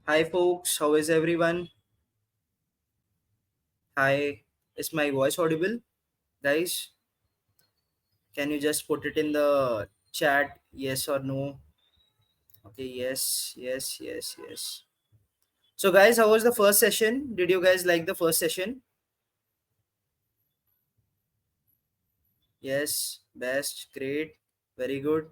Hi, folks. How is everyone? Hi. Is my voice audible? Guys, can you just put it in the chat? Yes or no? Okay, yes, yes, yes, yes. So, guys, how was the first session? Did you guys like the first session? Yes, best, great, very good.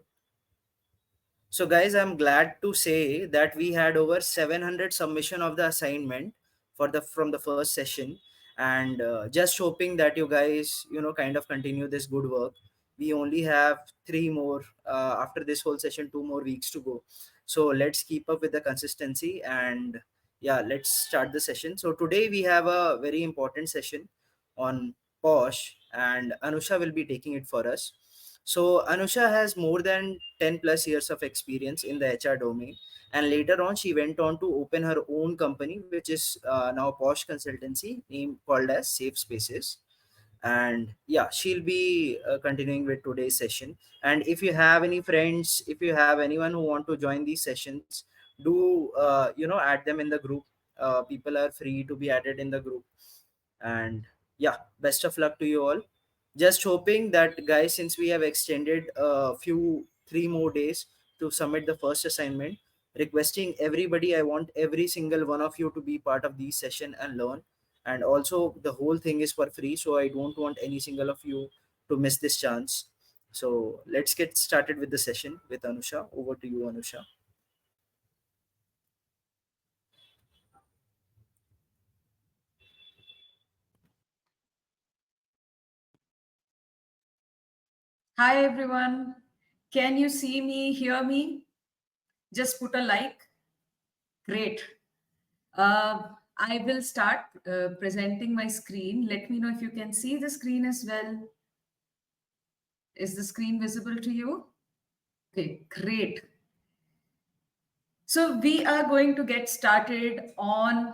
So, guys, I'm glad to say that we had over 700 submission of the assignment for the from the first session, and just hoping that you guys, kind of continue this good work. We only have three more after this whole session, 2 more weeks to go. So let's keep up with the consistency and yeah, let's start the session. So today we have a very important session on POSH, and Anusha will be taking it for us. So Anusha has more than 10 plus years of experience in the HR domain, and later on she went on to open her own company, which is now POSH Consultancy, named called as SafeSpaces. And yeah, she'll be continuing with today's session. And if you have any friends, if you have anyone who want to join these sessions, do add them in the group. People are free to be added in the group. And yeah, best of luck to you all. Just hoping that, guys, since we have extended a few 3 more days to submit the first assignment, requesting everybody, I want every single one of you to be part of these session and learn. And also the whole thing is for free, so I don't want any single of you to miss this chance. So let's get started with the session with Anusha. Over to you, Anusha. Hi everyone. Can you see me, hear me? Just put a like. Great. I will start presenting my screen. Let me know if you can see the screen as well. Is the screen visible to you? Okay, great. So we are going to get started on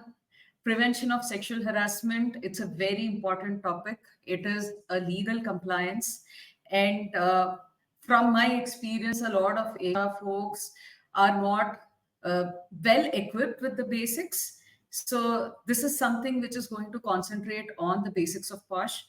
prevention of sexual harassment. It's a very important topic. It is a legal compliance. And from my experience, a lot of HR folks are not well equipped with the basics. So this is something which is going to concentrate on the basics of POSH.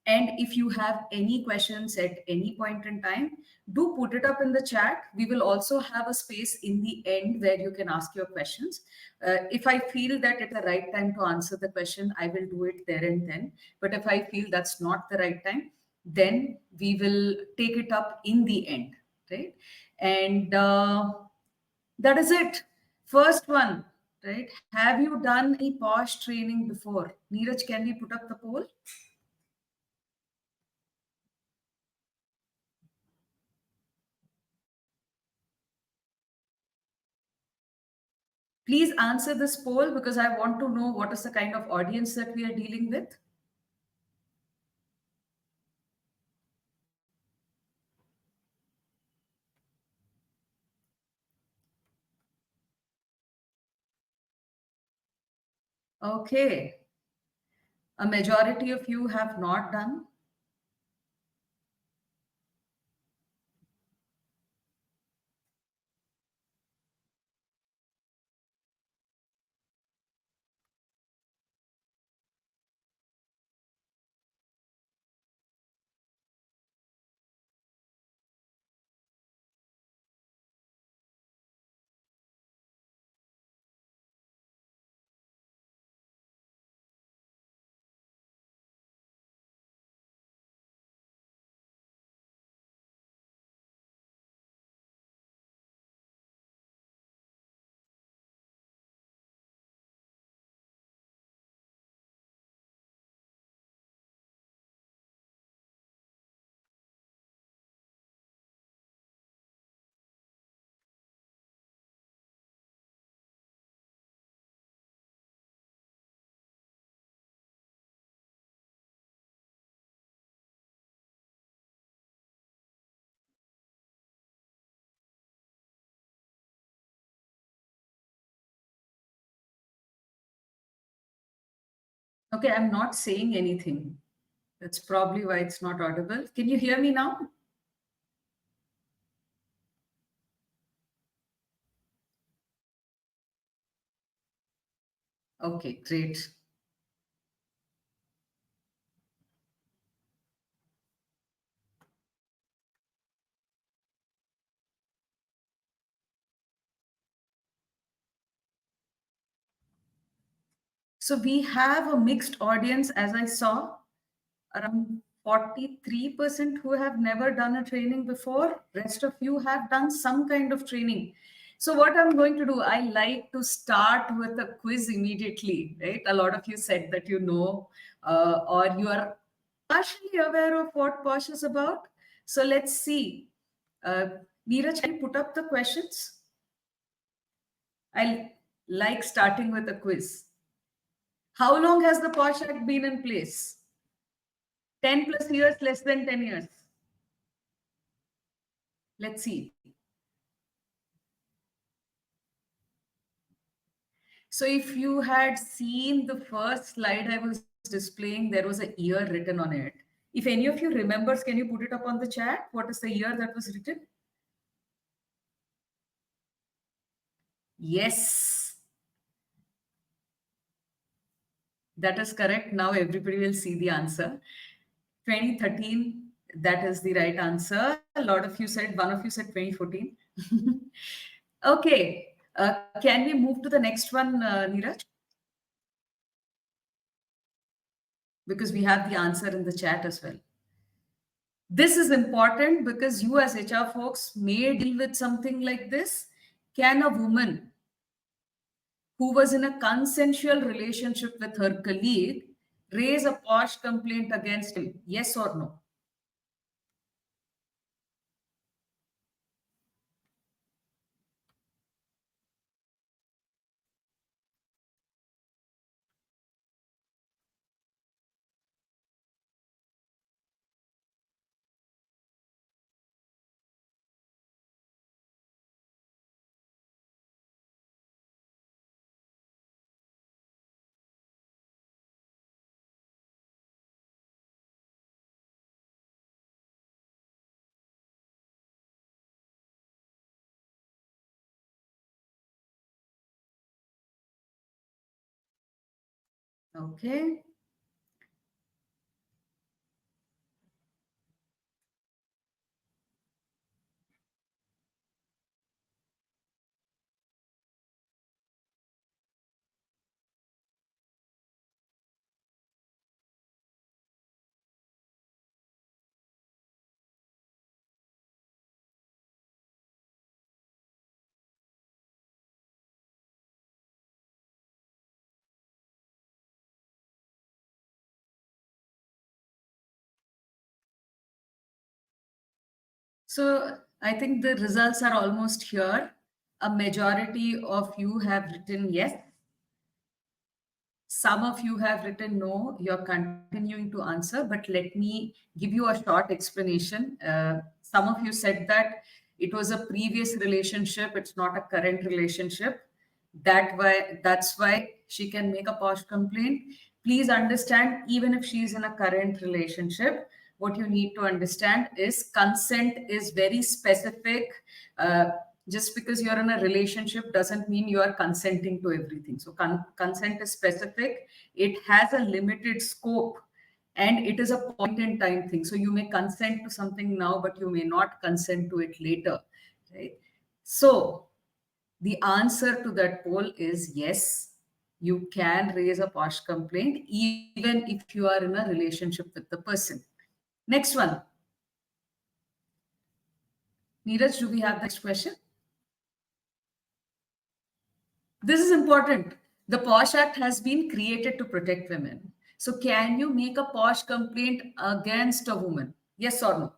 And if you have any questions at any point in time, do put it up in the chat. We will also have a space in the end where you can ask your questions. If I feel that it's the right time to answer the question, I will do it there and then. But if I feel that's not the right time, then we will take it up in the end, right? And that is it. First one, right? Have you done any POSH training before? Neeraj, can we put up the poll? Please answer this poll because I want to know what is the kind of audience that we are dealing with. Okay. A majority of you have not done. Okay, I'm not saying anything. That's probably why it's not audible. Can you hear me now? Okay, great. So we have a mixed audience, as I saw, around 43% who have never done a training before. Rest of you have done some kind of training. So what I'm going to do, I like to start with a quiz immediately, right? A lot of you said that you know, or you are partially aware of what POSH is about. So let's see. Uh, Neeraj, can you put up the questions? I like starting with a quiz. How long has the POSH Act been in place? 10 plus years, less than 10 years. Let's see. So if you had seen the first slide I was displaying, there was a year written on it. If any of you remembers, can you put it up on the chat? What is the year that was written? Yes, that is correct. Now everybody will see the answer. 2013, that is the right answer. A lot of you said, one of you said 2014. Okay, can we move to the next one, Neeraj? Because we have the answer in the chat as well. This is important because you, as HR folks, may deal with something like this. Can a woman who was in a consensual relationship with her colleague raise a POSH complaint against him? Yes or no? Okay. So I think the results are almost here. A majority of you have written yes. Some of you have written no. You're continuing to answer, but let me give you a short explanation. Some of you said that it was a previous relationship, it's not a current relationship. That's why she can make a POSH complaint. Please understand, even if she is in a current relationship, what you need to understand is consent is very specific. Uh, just because you're in a relationship doesn't mean you are consenting to everything. So consent is specific, it has a limited scope, and it is a point in time thing. So you may consent to something now, but you may not consent to it later, right? So the answer to that poll is yes, you can raise a POSH complaint even if you are in a relationship with the person. Next one. Neeraj, do we have the next question? This is important. The POSH Act has been created to protect women. So, can you make a POSH complaint against a woman? Yes or no?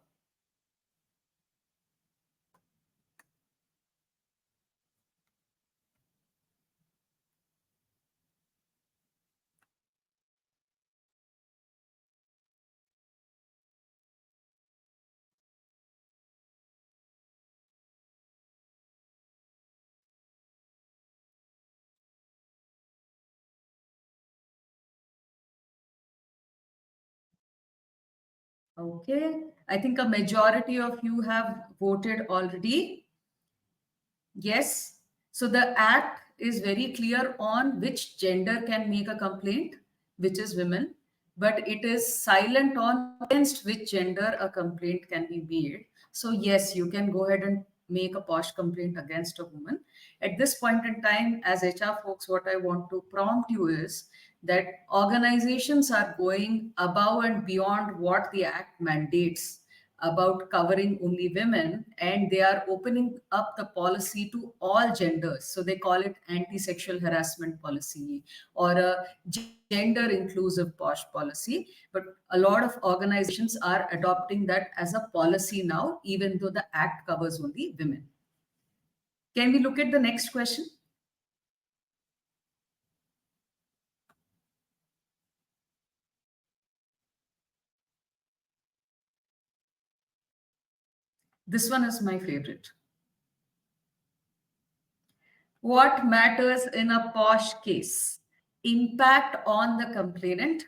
Okay. I think a majority of you have voted already. Yes. So the act is very clear on which gender can make a complaint, which is women, but it is silent on against which gender a complaint can be made. So yes, you can go ahead and make a POSH complaint against a woman. At this point in time, as HR folks, what I want to prompt you is that organizations are going above and beyond what the act mandates about covering only women, and they are opening up the policy to all genders. So they call it anti-sexual harassment policy or a gender inclusive POSH policy. But a lot of organizations are adopting that as a policy now, even though the act covers only women. Can we look at the next question? This one is my favorite. What matters in a POSH case? Impact on the complainant.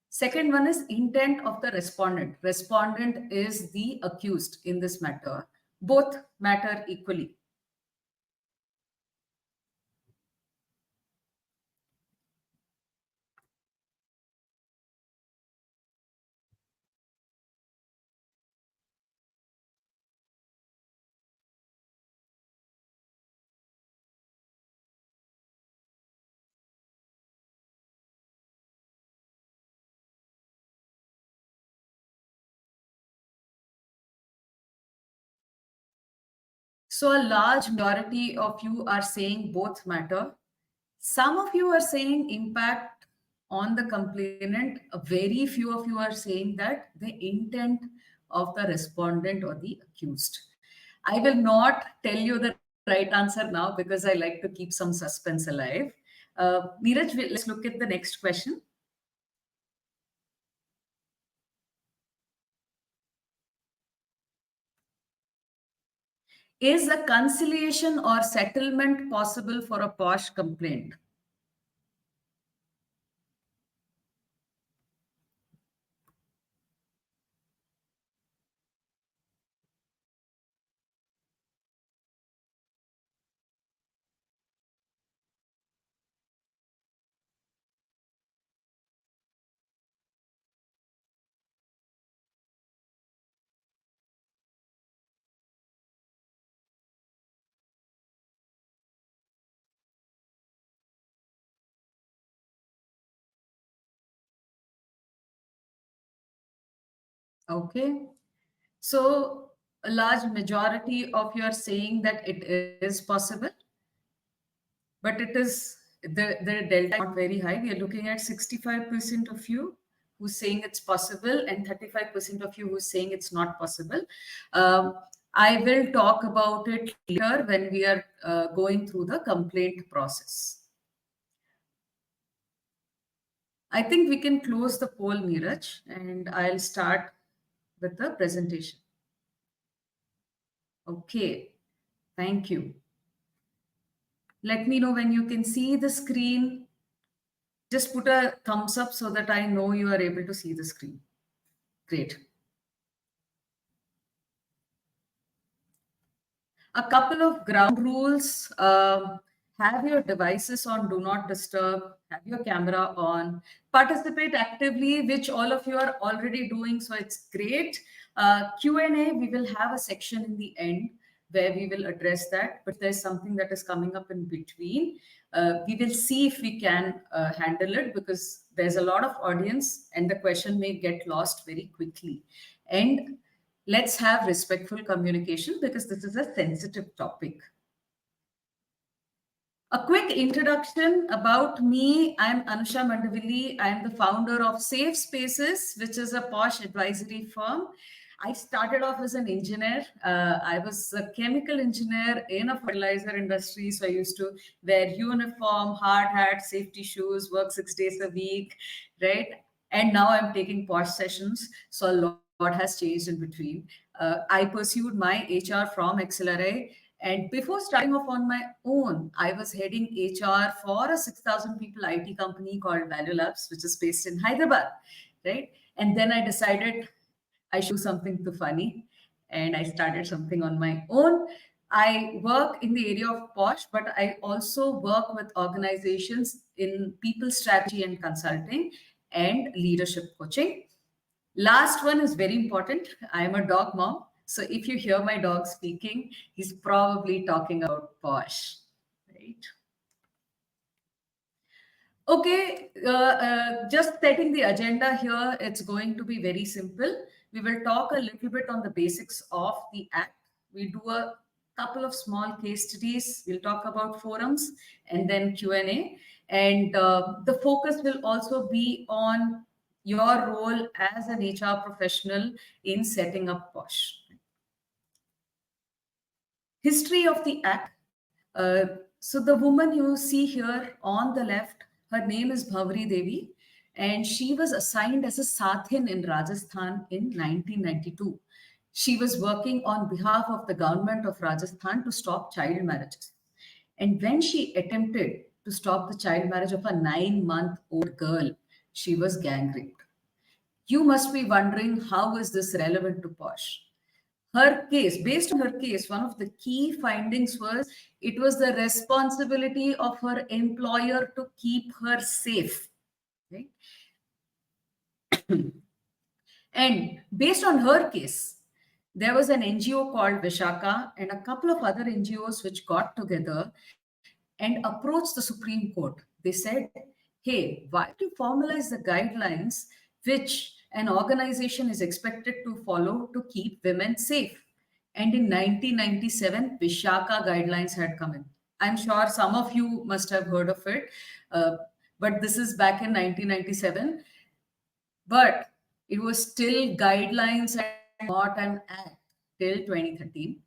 Second one is intent of the respondent. Respondent is the accused in this matter. Both matter equally. So a large majority of you are saying both matter. Some of you are saying impact on the complainant. A very few of you are saying that the intent of the respondent or the accused. I will not tell you the right answer now because I like to keep some suspense alive. Neeraj, let's look at the next question. Is a conciliation or settlement possible for a POSH complaint? Okay. So a large majority of you are saying that it is possible, but it is the delta is not very high. We are looking at 65% of you who's saying it's possible and 35% of you who's saying it's not possible. I will talk about it later when we are going through the complaint process. I think we can close the poll, Neeraj, and I'll start with the presentation. Okay, thank you. Let me know when you can see the screen. Just put a thumbs up so that I know you are able to see the screen. Great. A couple of ground rules. Have your devices on do not disturb, have your camera on, participate actively, which all of you are already doing, so it's great. Q&A, we will have a section in the end where we will address that, but there's something that is coming up in between. We will see if we can handle it because there's a lot of audience and the question may get lost very quickly. And let's have respectful communication because this is a sensitive topic. A quick introduction about me. I'm Anusha Mandavilli. I'm the founder of SafeSpaces, which is a POSH advisory firm. I started off as an engineer. I was a chemical engineer in a fertilizer industry. So I used to wear uniform, hard hat, safety shoes, work 6 days a week, right? And now I'm taking POSH sessions. So a lot has changed in between. I pursued my HR from XLRA. And before starting off on my own, I was heading HR for a 6,000 people IT company called Value Labs, which is based in Hyderabad, right? And then I decided I should do something too funny. And I started something on my own. I work in the area of POSH, but I also work with organizations in people strategy and consulting and leadership coaching. Last one is very important. I am a dog mom. So if you hear my dog speaking, he's probably talking about POSH, right? Okay, just setting the agenda here, it's going to be very simple. We will talk a little bit on the basics of the Act. We do a couple of small case studies. We'll talk about forums and then Q&A. And the focus will also be on your role as an HR professional in setting up POSH. History of the Act. So the woman you see here on the left, her name is Bhavari Devi, and she was assigned as a Sathin in Rajasthan in 1992. She was working on behalf of the government of Rajasthan to stop child marriages. And when she attempted to stop the child marriage of a 9-month-old girl, she was gang raped. You must be wondering, how is this relevant to POSH? Her case, based on her case, one of the key findings was it was the responsibility of her employer to keep her safe. Right? And based on her case, there was an NGO called Vishaka and a couple of other NGOs which got together and approached the Supreme Court. They said, hey, why don't you formalize the guidelines which an organization is expected to follow to keep women safe? And in 1997, Vishaka guidelines had come in. I'm sure some of you must have heard of it, but this is back in 1997. But it was still guidelines and not an act till 2013.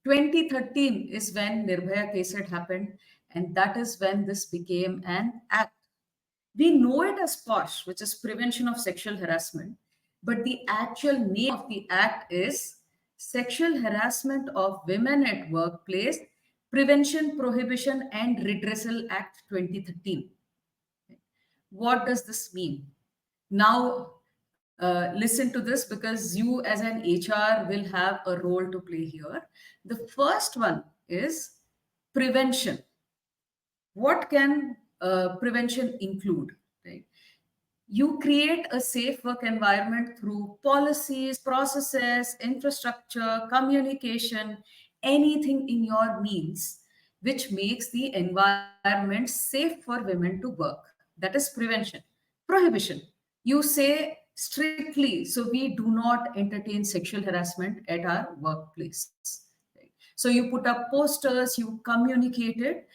2013 is when Nirbhaya case had happened, and that is when this became an act. We know it as POSH, which is Prevention of Sexual Harassment, but the actual name of the act is Sexual Harassment of Women at Workplace Prevention, Prohibition and Redressal Act 2013. What does this mean? Now, listen to this, because you as an HR will have a role to play here. The first one is prevention. What can prevention include? Right? You create a safe work environment through policies, processes, infrastructure, communication, anything in your means which makes the environment safe for women to work. That is prevention. Prohibition. You say strictly, so we do not entertain sexual harassment at our workplace. Right? So you put up posters, you communicate it.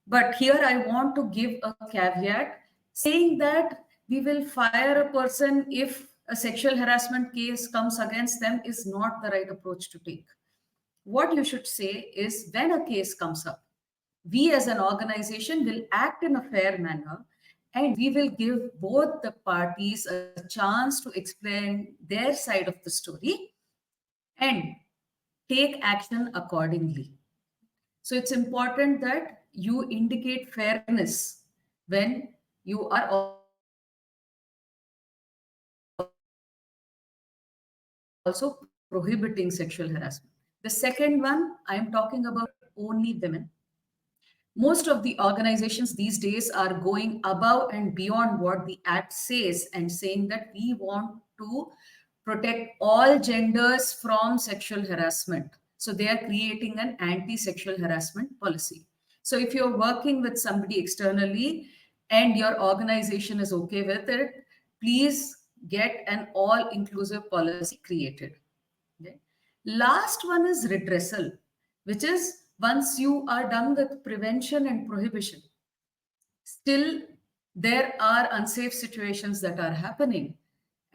But here I want to give a caveat saying that we will fire a person if a sexual harassment case comes against them is not the right approach to take. What you should say is, when a case comes up, we as an organization will act in a fair manner, and we will give both the parties a chance to explain their side of the story and take action accordingly. So it's important that you indicate fairness when you are also prohibiting sexual harassment. The second one, I am talking about only women. Most of the organizations these days are going above and beyond what the Act says and saying that we want to protect all genders from sexual harassment. So they are creating an anti sexual harassment policy. So if you're working with somebody externally and your organization is okay with it, please get an all inclusive policy created. Okay. Last one is redressal, which is once you are done with prevention and prohibition, still there are unsafe situations that are happening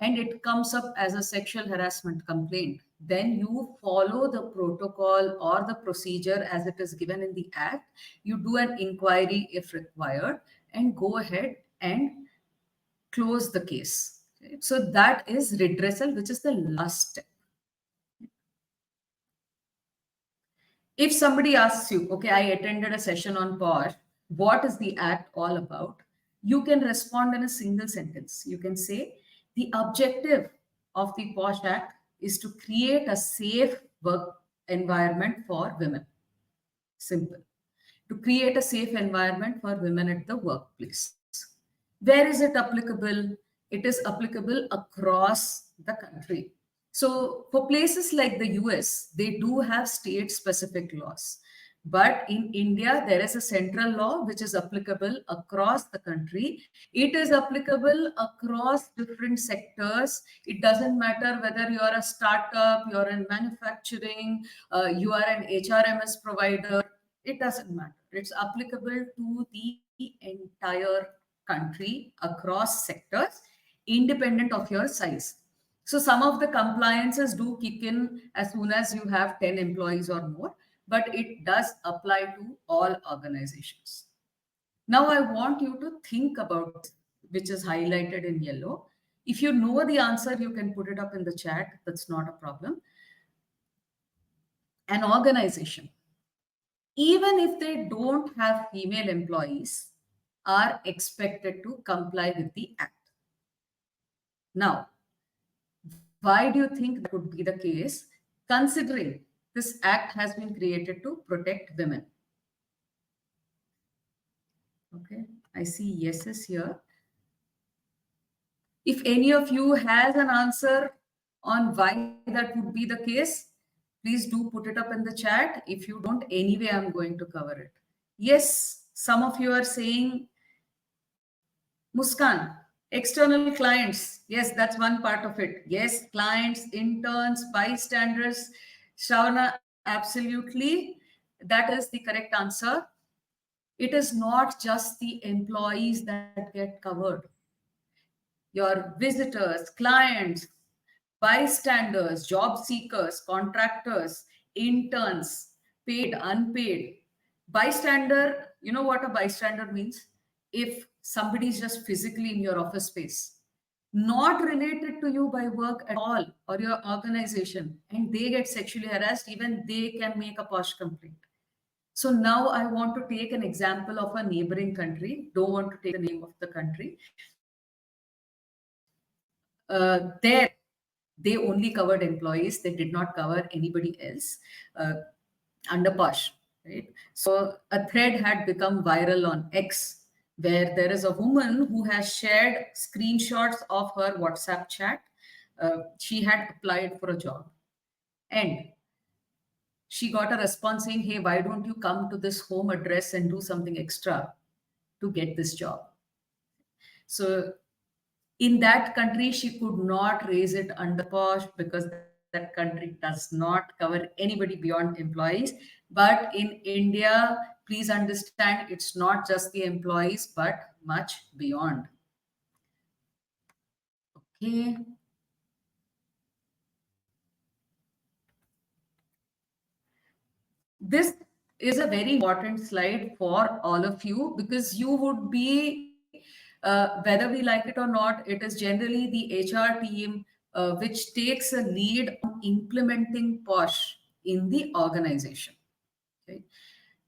and it comes up as a sexual harassment complaint. Then you follow the protocol or the procedure as it is given in the Act. You do an inquiry if required and go ahead and close the case. Okay. So that is redressal, which is the last step. If somebody asks you, okay, I attended a session on POSH, what is the Act all about? You can respond in a single sentence. You can say, the objective of the POSH Act is to create a safe work environment for women. Simple. To create a safe environment for women at the workplace. Where is it applicable? It is applicable across the country. So, for places like the US, they do have state specific laws. But in India, there is a central law which is applicable across the country. It is applicable across different sectors. It doesn't matter whether you are a startup, you're in manufacturing, you are an HRMS provider. It doesn't matter. It's applicable to the entire country across sectors, independent of your size. So some of the compliances do kick in as soon as you have 10 employees or more, but it does apply to all organizations. Now I want you to think about this, which is highlighted in yellow. If you know the answer, you can put it up in the chat. That's not a problem. An organization, even if they don't have female employees, are expected to comply with the act. Now, why do you think that would be the case, considering this act has been created to protect women? Okay, I see yeses here. If any of you has an answer on why that would be the case, please do put it up in the chat. If you don't, anyway, I'm going to cover it. Yes, some of you are saying, Muskan, external clients. Yes, that's one part of it. Yes, clients, interns, bystanders. Shravana, absolutely. That is the correct answer. It is not just the employees that get covered. Your visitors, clients, bystanders, job seekers, contractors, interns, paid, unpaid. Bystander, you know what a bystander means? If somebody is just physically in your office space, not related to you by work at all or your organization, and they get sexually harassed, even they can make a POSH complaint. So now I want to take an example of a neighboring country. Don't want to take the name of the country. There, they only covered employees. They did not cover anybody else under POSH. Right? So a thread had become viral on X, where there is a woman who has shared screenshots of her WhatsApp chat. She had applied for a job, and she got a response saying, "Hey, why don't you come to this home address and do something extra to get this job?" So in that country, she could not raise it under POSH because that country does not cover anybody beyond employees. But in India, please understand, it's not just the employees, but much beyond. Okay. This is a very important slide for all of you, because you would be, whether we like it or not, it is generally the HR team which takes a lead on implementing POSH in the organization. Okay.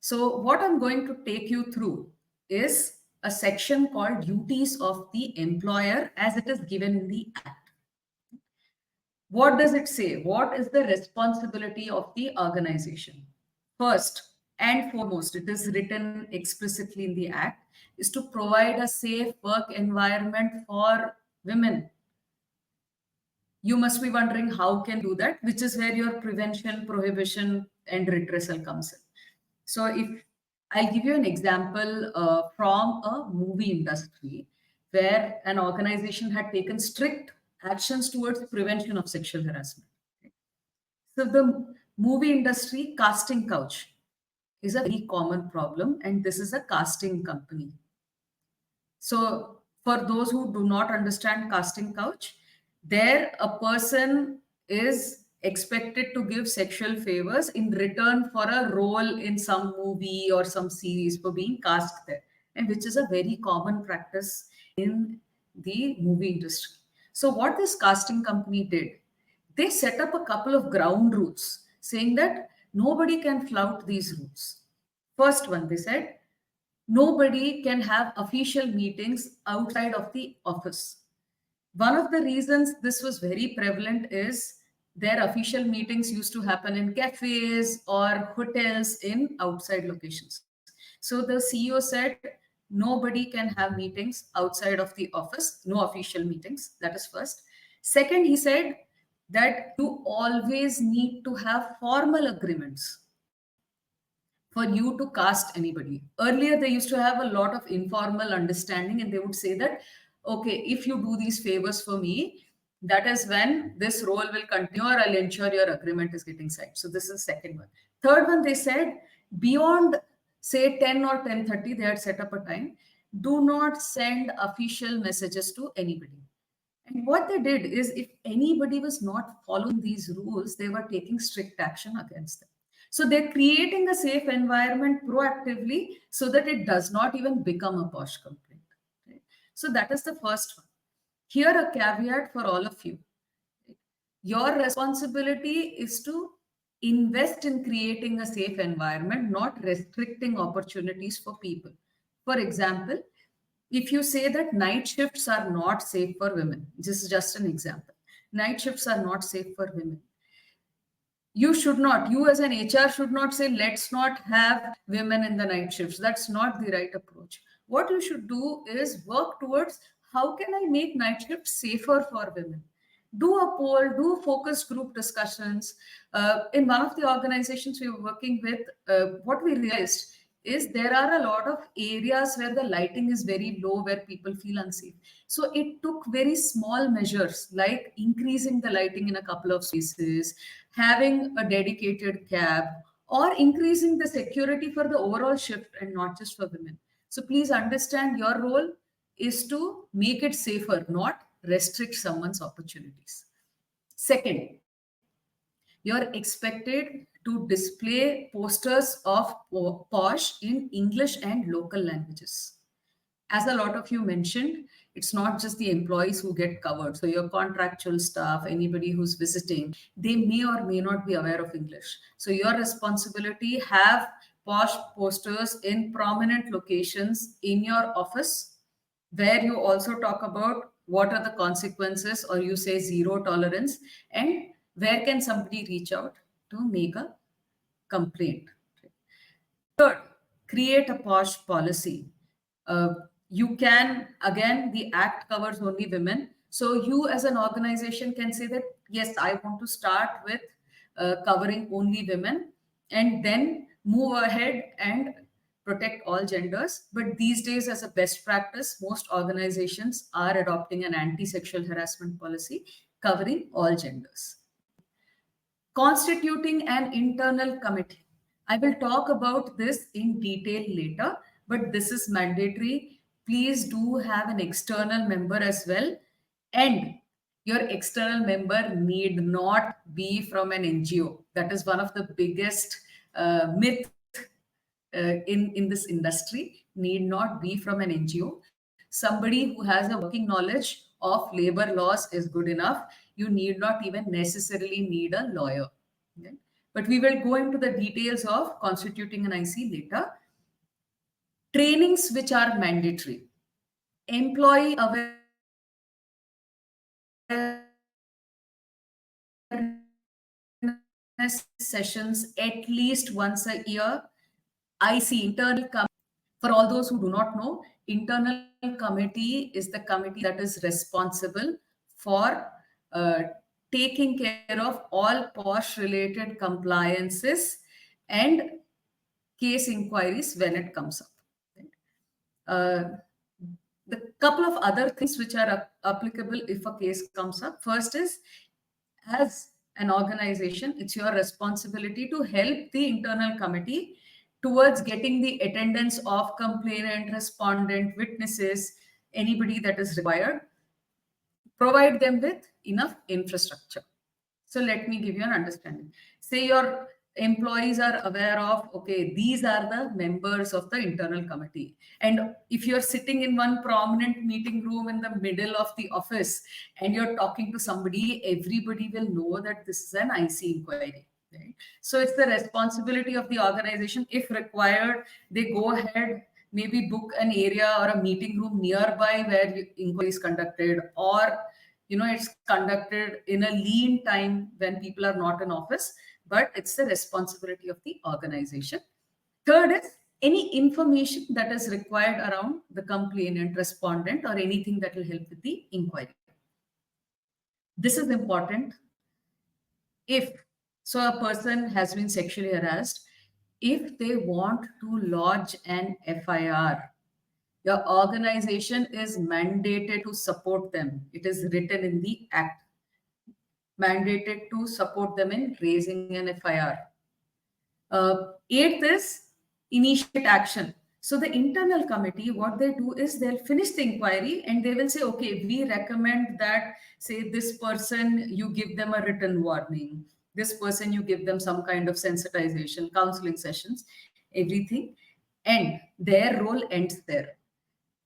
So what I'm going to take you through is a section called duties of the employer as it is given in the act. What does it say? What is the responsibility of the organization? First and foremost, it is written explicitly in the Act, is to provide a safe work environment for women. You must be wondering how can you do that, which is where your prevention, prohibition, and redressal comes in. So if I'll give you an example from a movie industry where an organization had taken strict actions towards prevention of sexual harassment. So the movie industry, casting couch is a very common problem, and this is a casting company. So for those who do not understand casting couch, there a person is expected to give sexual favors in return for a role in some movie or some series for being cast there, and which is a very common practice in the movie industry. So what this casting company did, they set up a couple of ground rules saying that nobody can flout these rules. First one, they said, nobody can have official meetings outside of the office. One of the reasons this was very prevalent is Their official meetings used to happen in cafes or hotels in outside locations. So the CEO said nobody can have meetings outside of the office, no official meetings. That is first. Second, he said that you always need to have formal agreements for you to cast anybody. Earlier, they used to have a lot of informal understanding, and they would say that, okay, if you do these favors for me, that is when this role will continue, or I'll ensure your agreement is getting signed. So this is the second one. Third one, they said beyond say 10 or 10:30, they had set up a time. Do not send official messages to anybody. And what they did is, if anybody was not following these rules, they were taking strict action against them. So they're creating a safe environment proactively so that it does not even become a POSH complaint. Right? So that is the first one. Here, a caveat for all of you. Your responsibility is to invest in creating a safe environment, not restricting opportunities for people. For example, if you say that night shifts are not safe for women, this is just an example. Night shifts are not safe for women. You should not, you as an HR should not say, let's not have women in the night shifts. That's not the right approach. What you should do is work towards how can I make night shifts safer for women? Do a poll, do focus group discussions. In one of the organizations we were working with, what we realized is there are a lot of areas where the lighting is very low, where people feel unsafe. So it took very small measures like increasing the lighting in a couple of spaces, having a dedicated cab, or increasing the security for the overall shift and not just for women. So please understand, your role is to make it safer, not restrict someone's opportunities. Second, you're expected to display posters of POSH in English and local languages. As a lot of you mentioned, it's not just the employees who get covered. So your contractual staff, anybody who's visiting, they may or may not be aware of English. So your responsibility, have POSH posters in prominent locations in your office, where you also talk about what are the consequences, or you say zero tolerance, and where can somebody reach out to make a complaint. Third, create a POSH policy. You can, again, the act covers only women. So you as an organization can say that, yes, I want to start with covering only women, and then move ahead and protect all genders. But these days, as a best practice, most organizations are adopting an anti-sexual harassment policy covering all genders. Constituting an internal committee. I will talk about this in detail later, but this is mandatory. Please do have an external member as well. And your external member need not be from an NGO. That is one of the biggest myth in this industry. Need not be from an NGO. Somebody who has a working knowledge of labor laws is good enough. You need not even necessarily need a lawyer. Okay? But we will go into the details of constituting an IC later. Trainings which are mandatory. Employee awareness sessions at least once a year. IC, internal for all those who do not know, internal committee is the committee that is responsible for taking care of all POSH related compliances and case inquiries when it comes up. Right? The couple of other things which are applicable if a case comes up. First is, as an organization, it's your responsibility to help the internal committee towards getting the attendance of complainant, respondent, witnesses, anybody that is required. Provide them with enough infrastructure. So let me give you an understanding. Say your employees are aware of, okay, these are the members of the internal committee. And if you're sitting in one prominent meeting room in the middle of the office and you're talking to somebody, everybody will know that this is an IC inquiry. Right? So it's the responsibility of the organization. If required, they go ahead, maybe book an area or a meeting room nearby where inquiry is conducted, or It's conducted in a lean time when people are not in office, but it's the responsibility of the organization. Third is any information that is required around the complainant, respondent, or anything that will help with the inquiry. This is important. If so, a person has been sexually harassed. If they want to lodge an FIR, your organization is mandated to support them. It is written in the act, mandated to support them in raising an FIR. Eighth is initiate action. So the internal committee, what they do is they'll finish the inquiry and they will say, okay, we recommend that, say, this person, you give them a written warning. This person, you give them some kind of sensitization, counseling sessions, everything. And their role ends there.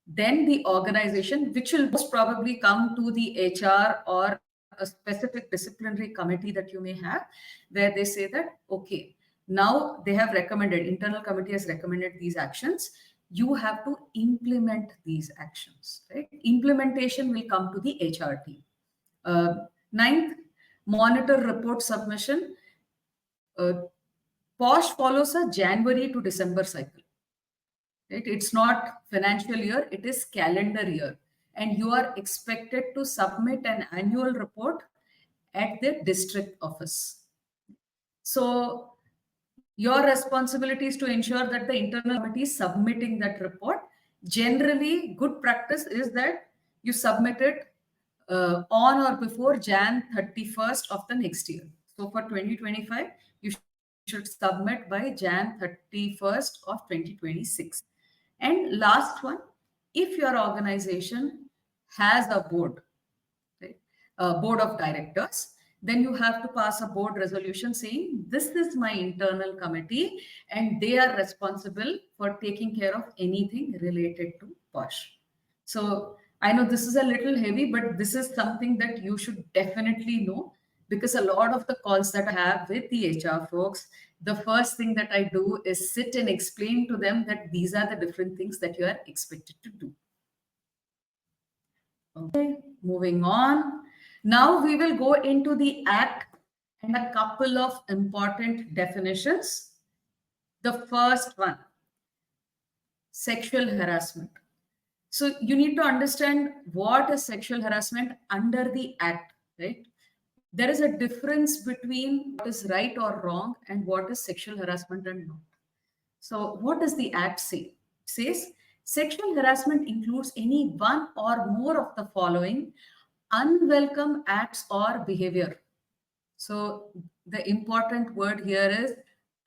Then the organization, which will most probably come to the HR or a specific disciplinary committee that you may have, where they say that, okay, now they have recommended, internal committee has recommended these actions. You have to implement these actions, right? Implementation will come to the HR team. Ninth, monitor report submission. POSH follows a January to December cycle. Right? It's not financial year, it is calendar year. And you are expected to submit an annual report at the district office. So your responsibility is to ensure that the internal committee is submitting that report. Generally, good practice is that you submit it on or before Jan 31st of the next year. So for 2025, you should submit by Jan 31st of 2026. And last one, if your organization has a board, right, a board of directors, then you have to pass a board resolution saying, this is my internal committee and they are responsible for taking care of anything related to POSH. So I know this is a little heavy, but this is something that you should definitely know, because a lot of the calls that I have with the HR folks, the first thing that I do is sit and explain to them that these are the different things that you are expected to do. Okay, moving on. Now we will go into the act and a couple of important definitions. The first one, sexual harassment. So you need to understand what is sexual harassment under the act, right? There is a difference between what is right or wrong and what is sexual harassment and not. So what does the act say? It says sexual harassment includes any one or more of the following unwelcome acts or behavior. So the important word here is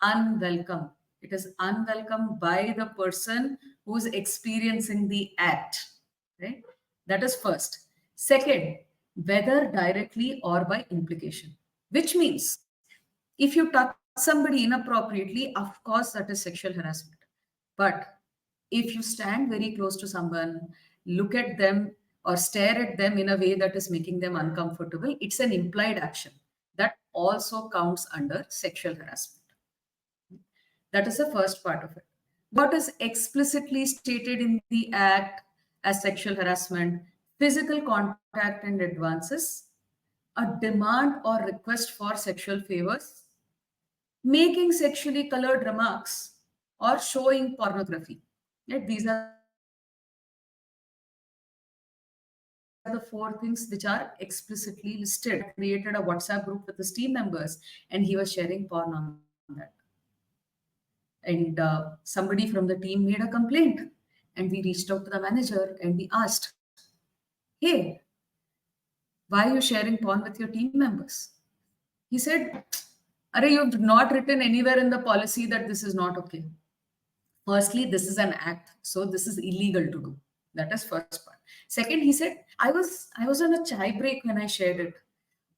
unwelcome. It is unwelcome by the person who's experiencing the act, right? That is first. Second, whether directly or by implication, which means if you touch somebody inappropriately, of course, that is sexual harassment. But if you stand very close to someone, look at them or stare at them in a way that is making them uncomfortable, it's an implied action. That also counts under sexual harassment. That is the first part of it. What is explicitly stated in the act as sexual harassment? Physical contact and advances, a demand or request for sexual favors, making sexually colored remarks, or showing pornography. Right? These are the four things which are explicitly listed. Created a WhatsApp group with his team members and he was sharing porn on that. And somebody from the team made a complaint and we reached out to the manager and we asked, hey, why are you sharing porn with your team members? He said, Are you've not written anywhere in the policy that this is not okay. Firstly, this is an act, so this is illegal to do. That is first part. Second, he said, I was on a chai break when I shared it.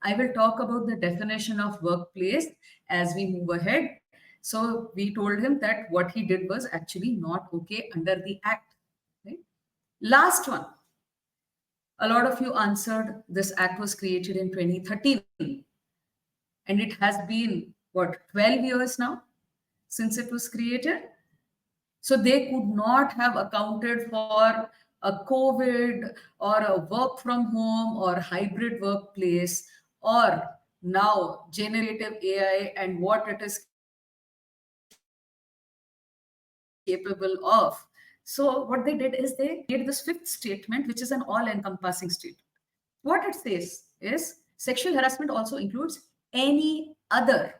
I will talk about the definition of workplace as we move ahead. So we told him that what he did was actually not okay under the act. Right? Last one. A lot of you answered this act was created in 2013. And it has been, what, 12 years now since it was created? So they could not have accounted for a COVID or a work from home or hybrid workplace, or now generative AI and what it is capable of. So what they did is they made this fifth statement, which is an all-encompassing statement. What it says is sexual harassment also includes any other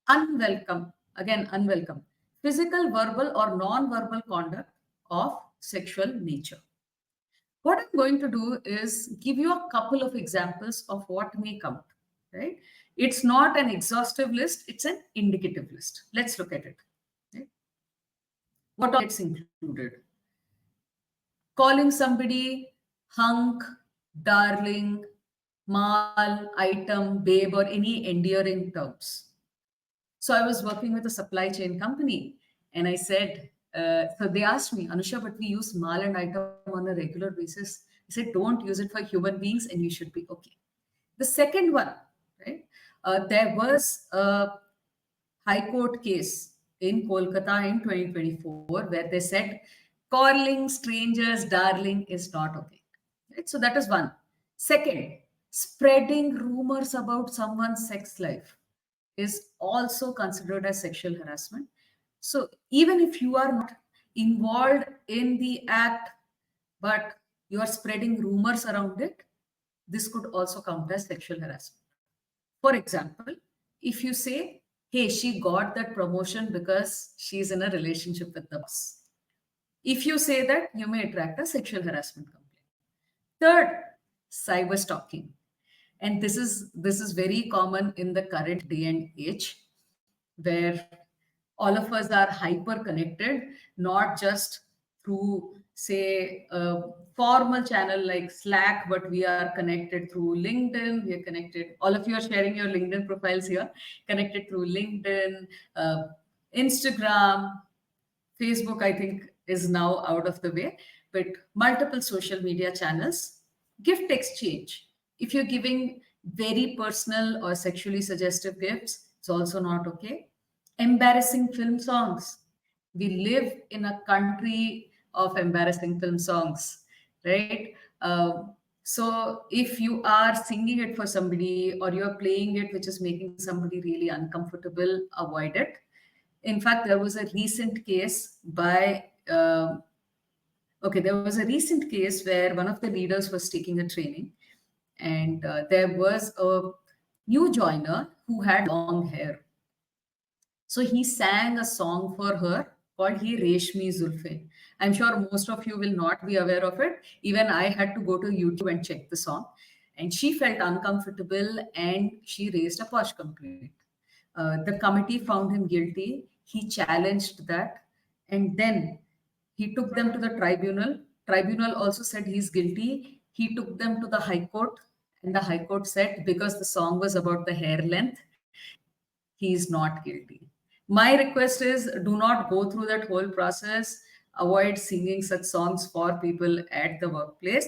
unwelcome, again unwelcome, physical, verbal, or non-verbal conduct of sexual nature. What I'm going to do is give you a couple of examples of what may count, right? It's not an exhaustive list, it's an indicative list. Let's look at it. Right? What all gets included? Calling somebody hunk, darling, mal, item, babe, or any endearing terms. So I was working with a supply chain company, and I said, so they asked me, Anusha, but we use mal and item on a regular basis. I said, don't use it for human beings, and you should be okay. The second one, right? There was a High Court case in Kolkata in 2024 where they said calling strangers darling is not okay. Right? So that is one. Second, spreading rumors about someone's sex life is also considered as sexual harassment. So even if you are not involved in the act, but you are spreading rumors around it, this could also count as sexual harassment. For example, if you say, hey, she got that promotion because she's in a relationship with the boss. If you say that, you may attract a sexual harassment complaint. Third, cyber stalking. And this is very common in the current day and age, where all of us are hyper connected, not just through, say, a formal channel like Slack, but we are connected through LinkedIn. We are connected, all of you are sharing your LinkedIn profiles here, connected through LinkedIn, uh, Instagram, Facebook, I think, is now out of the way, but multiple social media channels. Gift exchange. If you're giving very personal or sexually suggestive gifts, it's also not okay. Embarrassing film songs. We live in a country of embarrassing film songs, right? So if you are singing it for somebody or you're playing it, which is making somebody really uncomfortable, avoid it. In fact, there was a recent case by there was a recent case where one of the leaders was taking a training, and there was a new joiner who had long hair. So he sang a song for her called Ye Reshmi Zulfe. I'm sure most of you will not be aware of it. Even I had to go to YouTube and check the song. And she felt uncomfortable and she raised a POSH complaint. The committee found him guilty. He challenged that. And then he took them to the tribunal. Tribunal also said he's guilty. He took them to the High Court. And the High Court said because the song was about the hair length, he is not guilty. My request is do not go through that whole process. Avoid singing such songs for people at the workplace.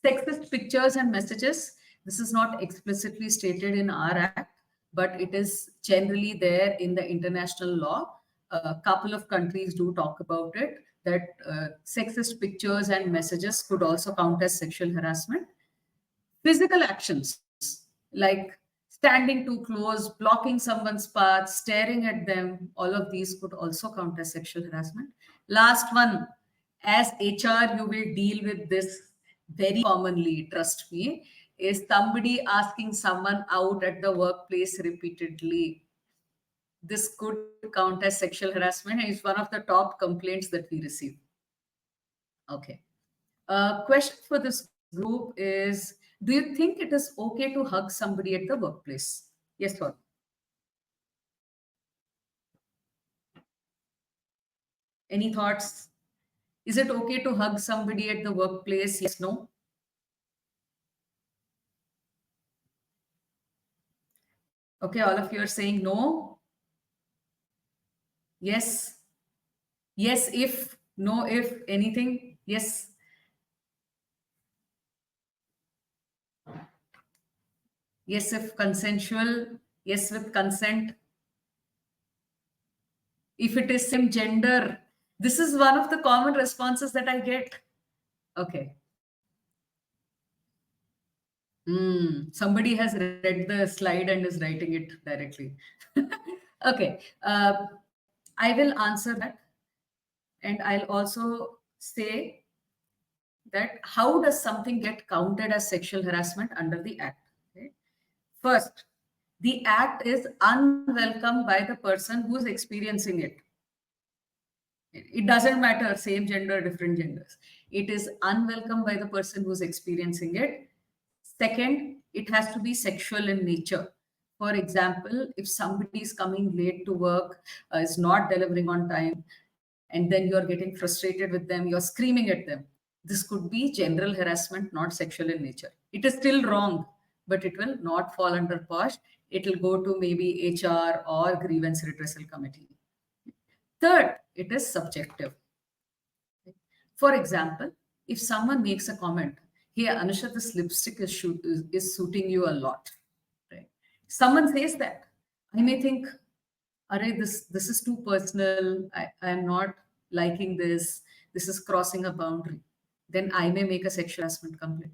Sexist pictures and messages. This is not explicitly stated in our act, but it is generally there in the international law. A couple of countries do talk about it, that sexist pictures and messages could also count as sexual harassment. Physical actions like standing too close, blocking someone's path, staring at them, all of these could also count as sexual harassment. Last one, as HR, you will deal with this very commonly, trust me, is somebody asking someone out at the workplace repeatedly. This could count as sexual harassment, and it's one of the top complaints that we receive. Okay. Question for this group is, do you think it is okay to hug somebody at the workplace? Yes, or no? Any thoughts? Is it okay to hug somebody at the workplace? Yes, no? Okay, all of you are saying no. Yes. Yes, if. No, if. Anything? Yes. Yes, if consensual. Yes, with consent. If it is same gender. This is one of the common responses that I get. Okay. Somebody has read the slide and is writing it directly. Okay. I will answer that. And I'll also say that how does something get counted as sexual harassment under the Act? Okay. First, the Act is unwelcome by the person who's experiencing it. It doesn't matter, same gender, different genders. It is unwelcome by the person who's experiencing it. Second, it has to be sexual in nature. For example, if somebody is coming late to work, is not delivering on time, and then you're getting frustrated with them, you're screaming at them. This could be general harassment, not sexual in nature. It is still wrong, but it will not fall under POSH. It will go to maybe HR or grievance redressal committee. Third, it is subjective. For example, if someone makes a comment, "Hey, Anusha, this lipstick is suiting you a lot." Right? Someone says that. I may think, "Array, this is too personal. I'm not liking this. This is crossing a boundary." Then I may make a sexual harassment complaint.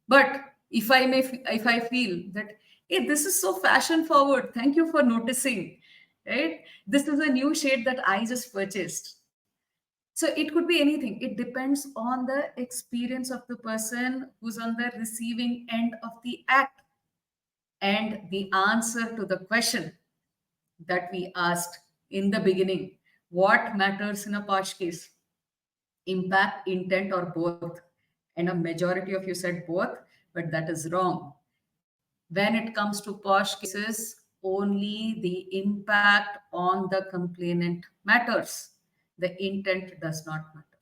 But if I feel that, hey, this is so fashion forward, thank you for noticing, right? This is a new shade that I just purchased. So it could be anything. It depends on the experience of the person who's on the receiving end of the act. And the answer to the question that we asked in the beginning, what matters in a POSH case? Impact, intent, or both? And a majority of you said both, but that is wrong. When it comes to POSH cases, only the impact on the complainant matters. The intent does not matter.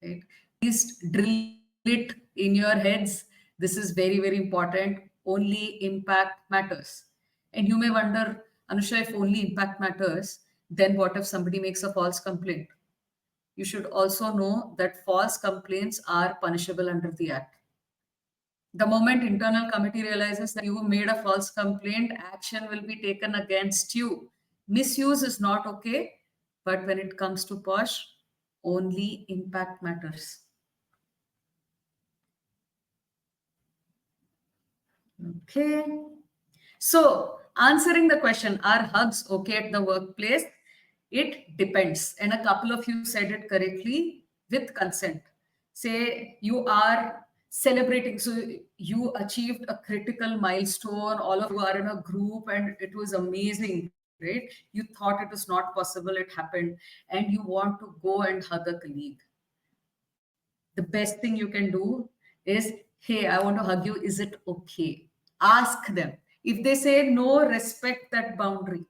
Right? Please drill it in your heads. This is very, very important. Only impact matters. And you may wonder, Anusha, if only impact matters, then what if somebody makes a false complaint? You should also know that false complaints are punishable under the Act. The moment internal committee realizes that you made a false complaint, action will be taken against you. Misuse is not okay, but when it comes to POSH, only impact matters. Okay. So, answering the question, are hugs okay at the workplace? It depends. And a couple of you said it correctly, with consent. Say you are celebrating, so you achieved a critical milestone, all of you are in a group, and it was amazing, right? You thought it was not possible, it happened, and you want to go and hug a colleague. The best thing you can do is, "Hey, I want to hug you. Is it okay?" Ask them. If they say no, respect that boundary.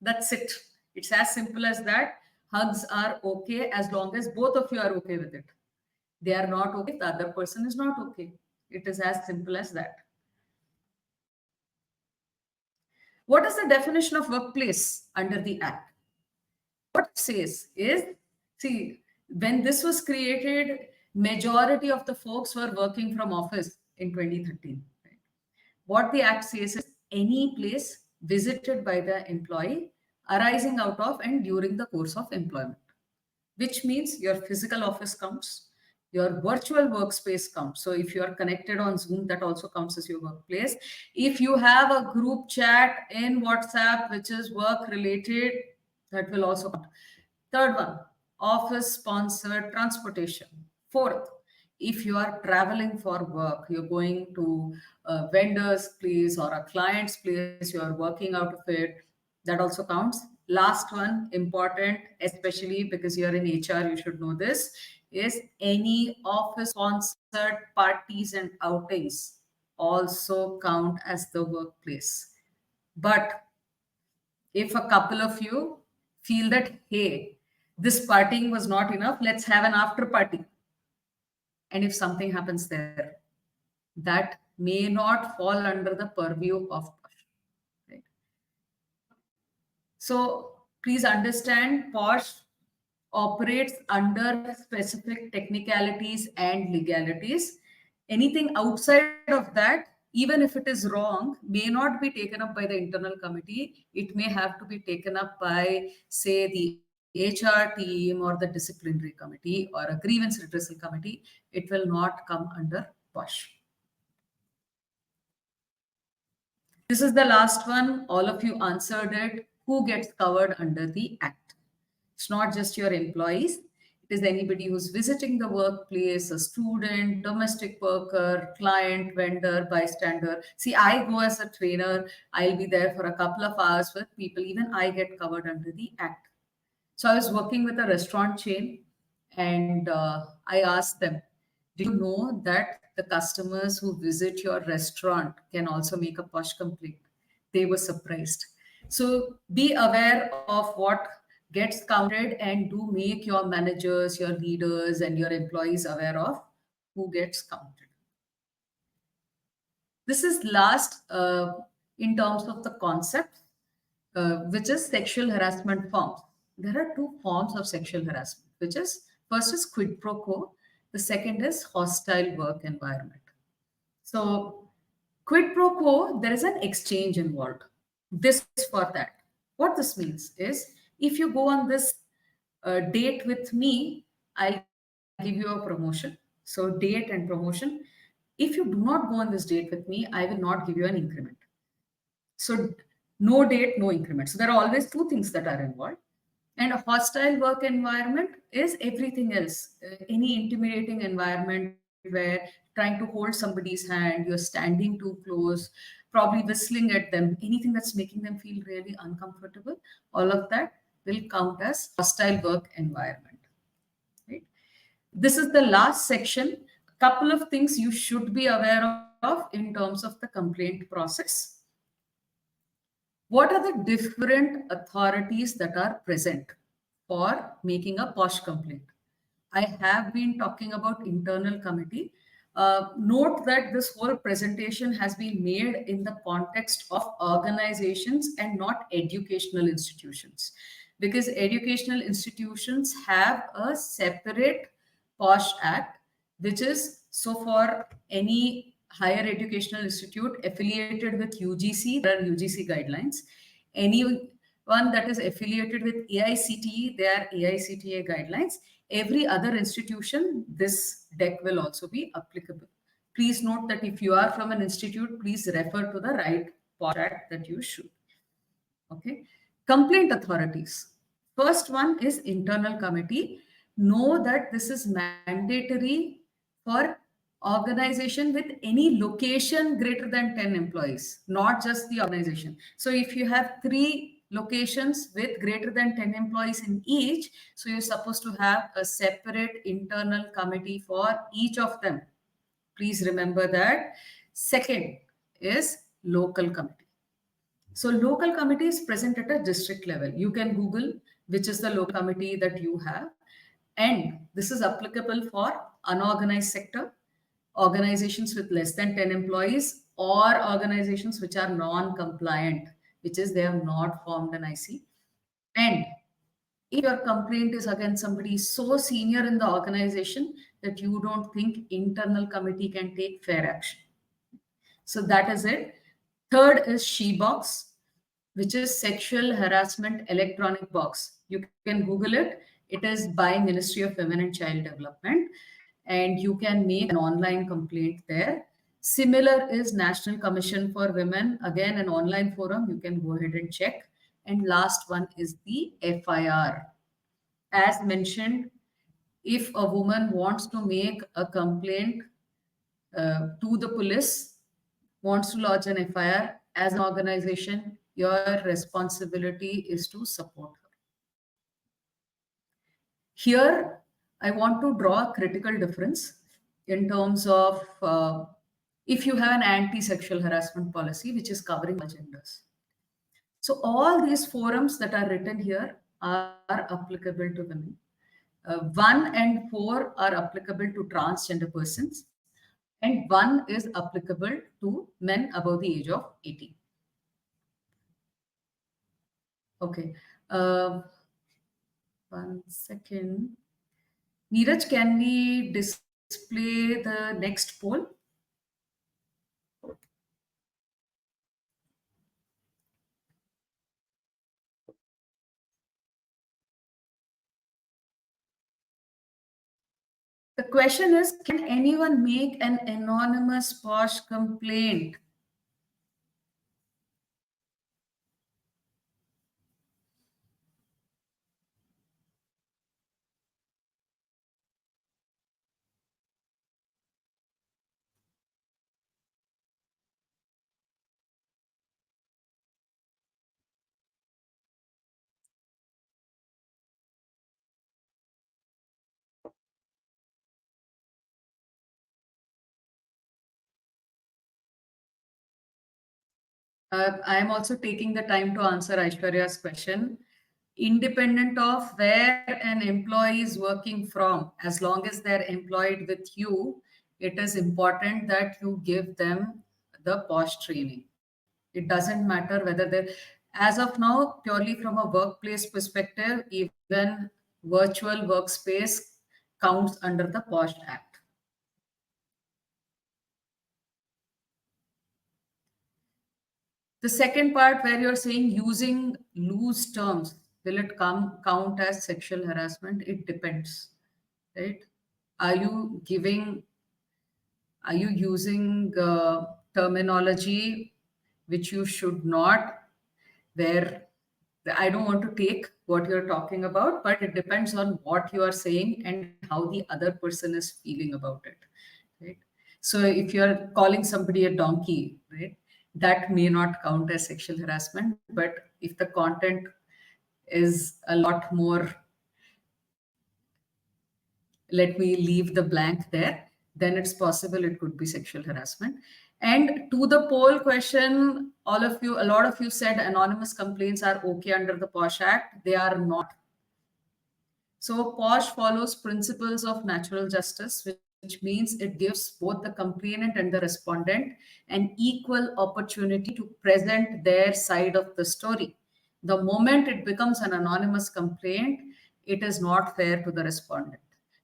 That's it. It's as simple as that. Hugs are okay as long as both of you are okay with it. They are not okay if the other person is not okay. It is as simple as that. What is the definition of workplace under the Act? What it says is, see, when this was created, majority of the folks were working from office in 2013. Right? What the Act says is any place visited by the employee arising out of and during the course of employment, which means your physical office counts, your virtual workspace counts. So if you are connected on Zoom, that also counts as your workplace. If you have a group chat in WhatsApp, which is work related, that will also count. Third one, office sponsored transportation. Fourth, if you are traveling for work, you're going to a vendor's place or a client's place, you are working out of it, that also counts. Last one, important, especially because you're in HR, you should know this, is any office sponsored parties and outings also count as the workplace. But if a couple of you feel that, hey, this partying was not enough, let's have an after party. And if something happens there, that may not fall under the purview of POSH. Right? So please understand, POSH operates under specific technicalities and legalities. Anything outside of that, even if it is wrong, may not be taken up by the internal committee. It may have to be taken up by, say, the HR HR team or the disciplinary committee or a grievance redressal committee, it will not come under POSH. This is the last one. All of you answered it. Who gets covered under the Act? It's not just your employees. It is anybody who's visiting the workplace, a student, domestic worker, client, vendor, bystander. See, I go as a trainer. I'll be there for a couple of hours with people. Even I get covered under the Act. So I was working with a restaurant chain and I asked them, do you know that the customers who visit your restaurant can also make a POSH complaint? They were surprised. So be aware of what gets counted and do make your managers, your leaders, and your employees aware of who gets counted. This is last in terms of the concept, which is sexual harassment forms. There are two forms of sexual harassment, which is first is quid pro quo, the second is hostile work environment. So, quid pro quo, there is an exchange involved. This for that. What this means is if you go on this date with me, I'll give you a promotion. So, date and promotion. If you do not go on this date with me, I will not give you an increment. So, no date, no increment. So, there are always two things that are involved. And a hostile work environment is everything else. Any intimidating environment where trying to hold somebody's hand, you're standing too close, probably whistling at them, anything that's making them feel really uncomfortable, all of that will count as hostile work environment. Right? This is the last section. A couple of things you should be aware of in terms of the complaint process. What are the different authorities that are present for making a POSH complaint? I have been talking about internal committee. Note that this whole presentation has been made in the context of organizations and not educational institutions, because educational institutions have a separate POSH Act, which is so for any higher educational institute affiliated with UGC, there are UGC guidelines. Anyone that is affiliated with AICTE, there are AICTE guidelines. Every other institution, this deck will also be applicable. Please note that if you are from an institute, please refer to the right POSH Act that you should. Okay. Complaint authorities. First one is internal committee. Know that this is mandatory for organization with any location greater than 10 employees, not just the organization. So if you have 3 locations with greater than 10 employees in each, so you're supposed to have a separate internal committee for each of them. Please remember that. Second is local committee. So local committee is present at a district level. You can Google which is the local committee that you have. And this is applicable for unorganized sector, organizations with less than 10 employees, or organizations which are non-compliant, which is they have not formed an IC. And if your complaint is against somebody so senior in the organization that you don't think internal committee can take fair action. So that is it. Third is SHE-Box, which is Sexual Harassment Electronic Box. You can Google it. It is by Ministry of Women and Child Development, and you can make an online complaint there. Similar is National Commission for Women, again an online forum. You can go ahead and check. And last one is the FIR. As mentioned, if a woman wants to make a complaint to the police, wants to lodge an FIR, as an organization, your responsibility is to support her. Here, I want to draw a critical difference in terms of if you have an anti-sexual harassment policy, which is covering all genders. So all these forums that are written here are applicable to women. 1 and 4 are applicable to transgender persons, and 1 is applicable to men above the age of 18. Okay. 1 second. Neeraj, can we display the next poll? The question is, can anyone make an anonymous POSH complaint? I am also taking the time to answer Aishwarya's question. Independent of where an employee is working from, as long as they're employed with you, it is important that you give them the POSH training. It doesn't matter whether they're, as of now, purely from a workplace perspective, even virtual workspace counts under the POSH Act. The second part where you're saying using loose terms, will it come count as sexual harassment? It depends, right? Are you giving, are you using terminology which you should not, where I don't want to take what you're talking about, but it depends on what you are saying and how the other person is feeling about it, right? So if you're calling somebody a donkey, right, that may not count as sexual harassment. But if the content is a lot more, let me leave the blank there, then it's possible it could be sexual harassment. And to the poll question, all of you, a lot of you said anonymous complaints are okay under the POSH Act. They are not. So POSH follows principles of natural justice, which means it gives both the complainant and the respondent an equal opportunity to present their side of the story. The moment it becomes an anonymous complaint, it is not fair to the respondent,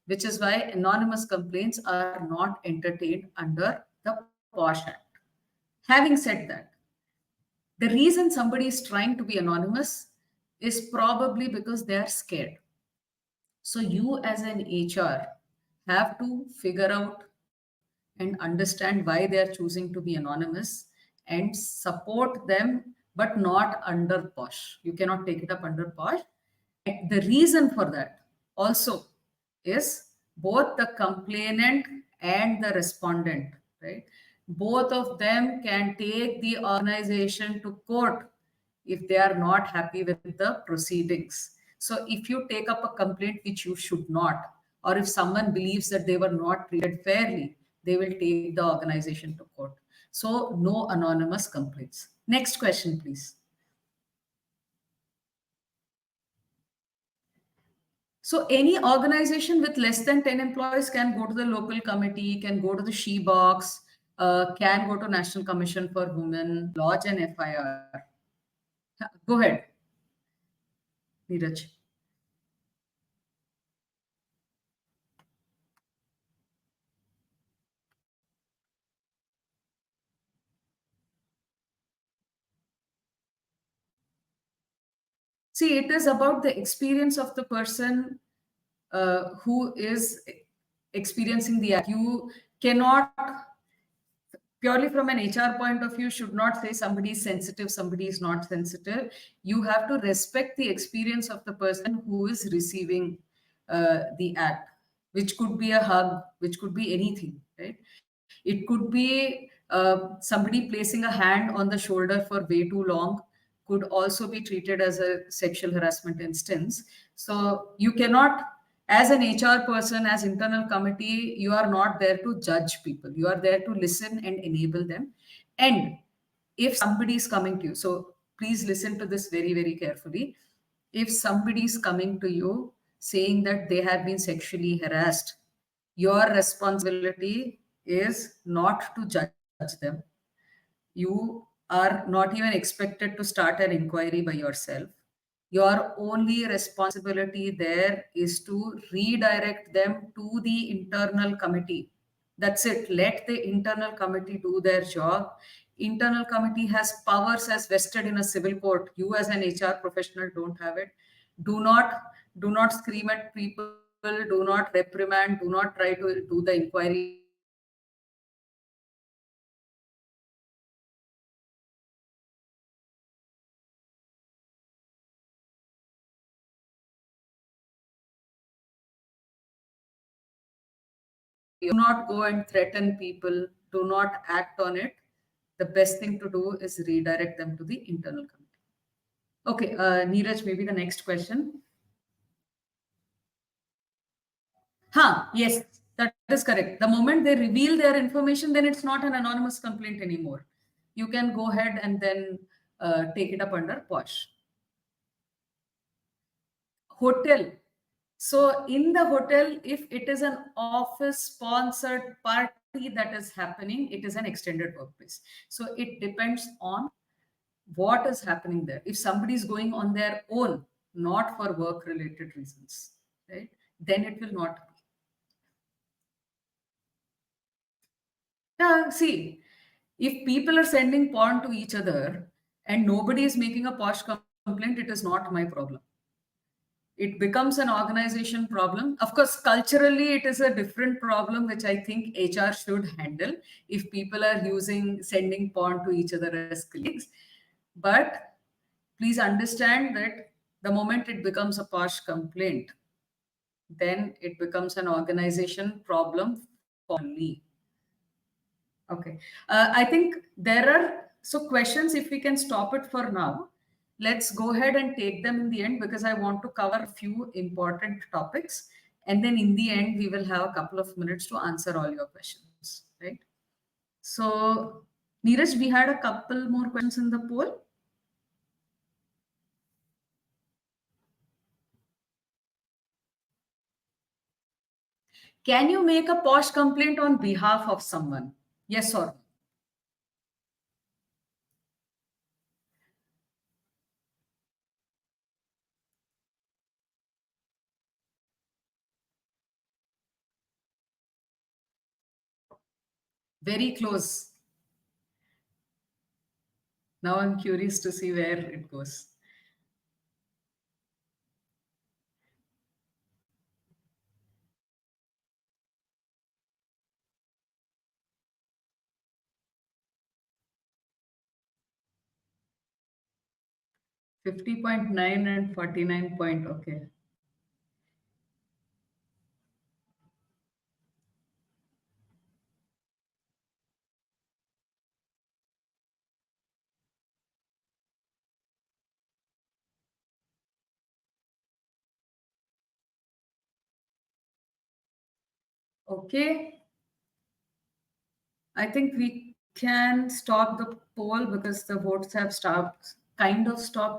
which is why anonymous complaints are not entertained under the POSH Act. Having said that, the reason somebody is trying to be anonymous is probably because they are scared. So you as an HR have to figure out and understand why they are choosing to be anonymous and support them, but not under POSH. You cannot take it up under POSH. The reason for that also is both the complainant and the respondent, right? Both of them can take the organization to court if they are not happy with the proceedings. So if you take up a complaint which you should not, or if someone believes that they were not treated fairly, they will take the organization to court. So no anonymous complaints. Next question, please. So any organization with less than 10 employees can go to the local committee, can go to the she box, can go to National Commission for Women, lodge an FIR. Go ahead, Neeraj. See, it is about the experience of the person who is experiencing the act. You cannot, purely from an HR point of view, should not say somebody is sensitive, somebody is not sensitive. You have to respect the experience of the person who is receiving the act, which could be a hug, which could be anything, right? It could be somebody placing a hand on the shoulder for way too long, could also be treated as a sexual harassment instance. So you cannot, as an HR person, as internal committee, you are not there to judge people. You are there to listen and enable them. And if somebody is coming to you, so please listen to this very, very carefully. If somebody is coming to you saying that they have been sexually harassed, your responsibility is not to judge them. You are not even expected to start an inquiry by yourself. Your only responsibility there is to redirect them to the internal committee. That's it. Let the internal committee do their job. Internal committee has powers as vested in a civil court. You as an HR professional don't have it. Do not do not scream at people people, do not reprimand, do not try to do the inquiry yourself. Do not go and threaten people. Do not act on it. The best thing to do is redirect them to the internal committee. Okay, Neeraj, maybe the next question. Yes, that is correct. The moment they reveal their information, then it's not an anonymous complaint anymore. You can go ahead and then take it up under POSH. Hotel. So in the hotel, if it is an office sponsored party that is happening, it is an extended workplace. So it depends on what is happening there. If somebody is going on their own, not for work related reasons, right, then it will not be. Yeah, see, if people are sending porn to each other and nobody is making a POSH complaint, it is not my problem. It becomes an organization problem. Of course, culturally, it is a different problem, which I think HR should handle if people are sending porn to each other as colleagues. But please understand that the moment it becomes a POSH complaint, then it becomes an organization problem for me. Okay. I think there are so questions. If we can stop it for now, let's go ahead and take them in the end because I want to cover a few important topics. And then in the end, we will have a couple of minutes to answer all your questions, right? So, Neeraj, we had a couple more questions in the poll. Can you make a POSH complaint on behalf of someone? Yes or no? Very close. Now I'm curious to see where it goes. $50.9 and 49 point. Okay. Okay. I think we can stop the poll because the votes have stopped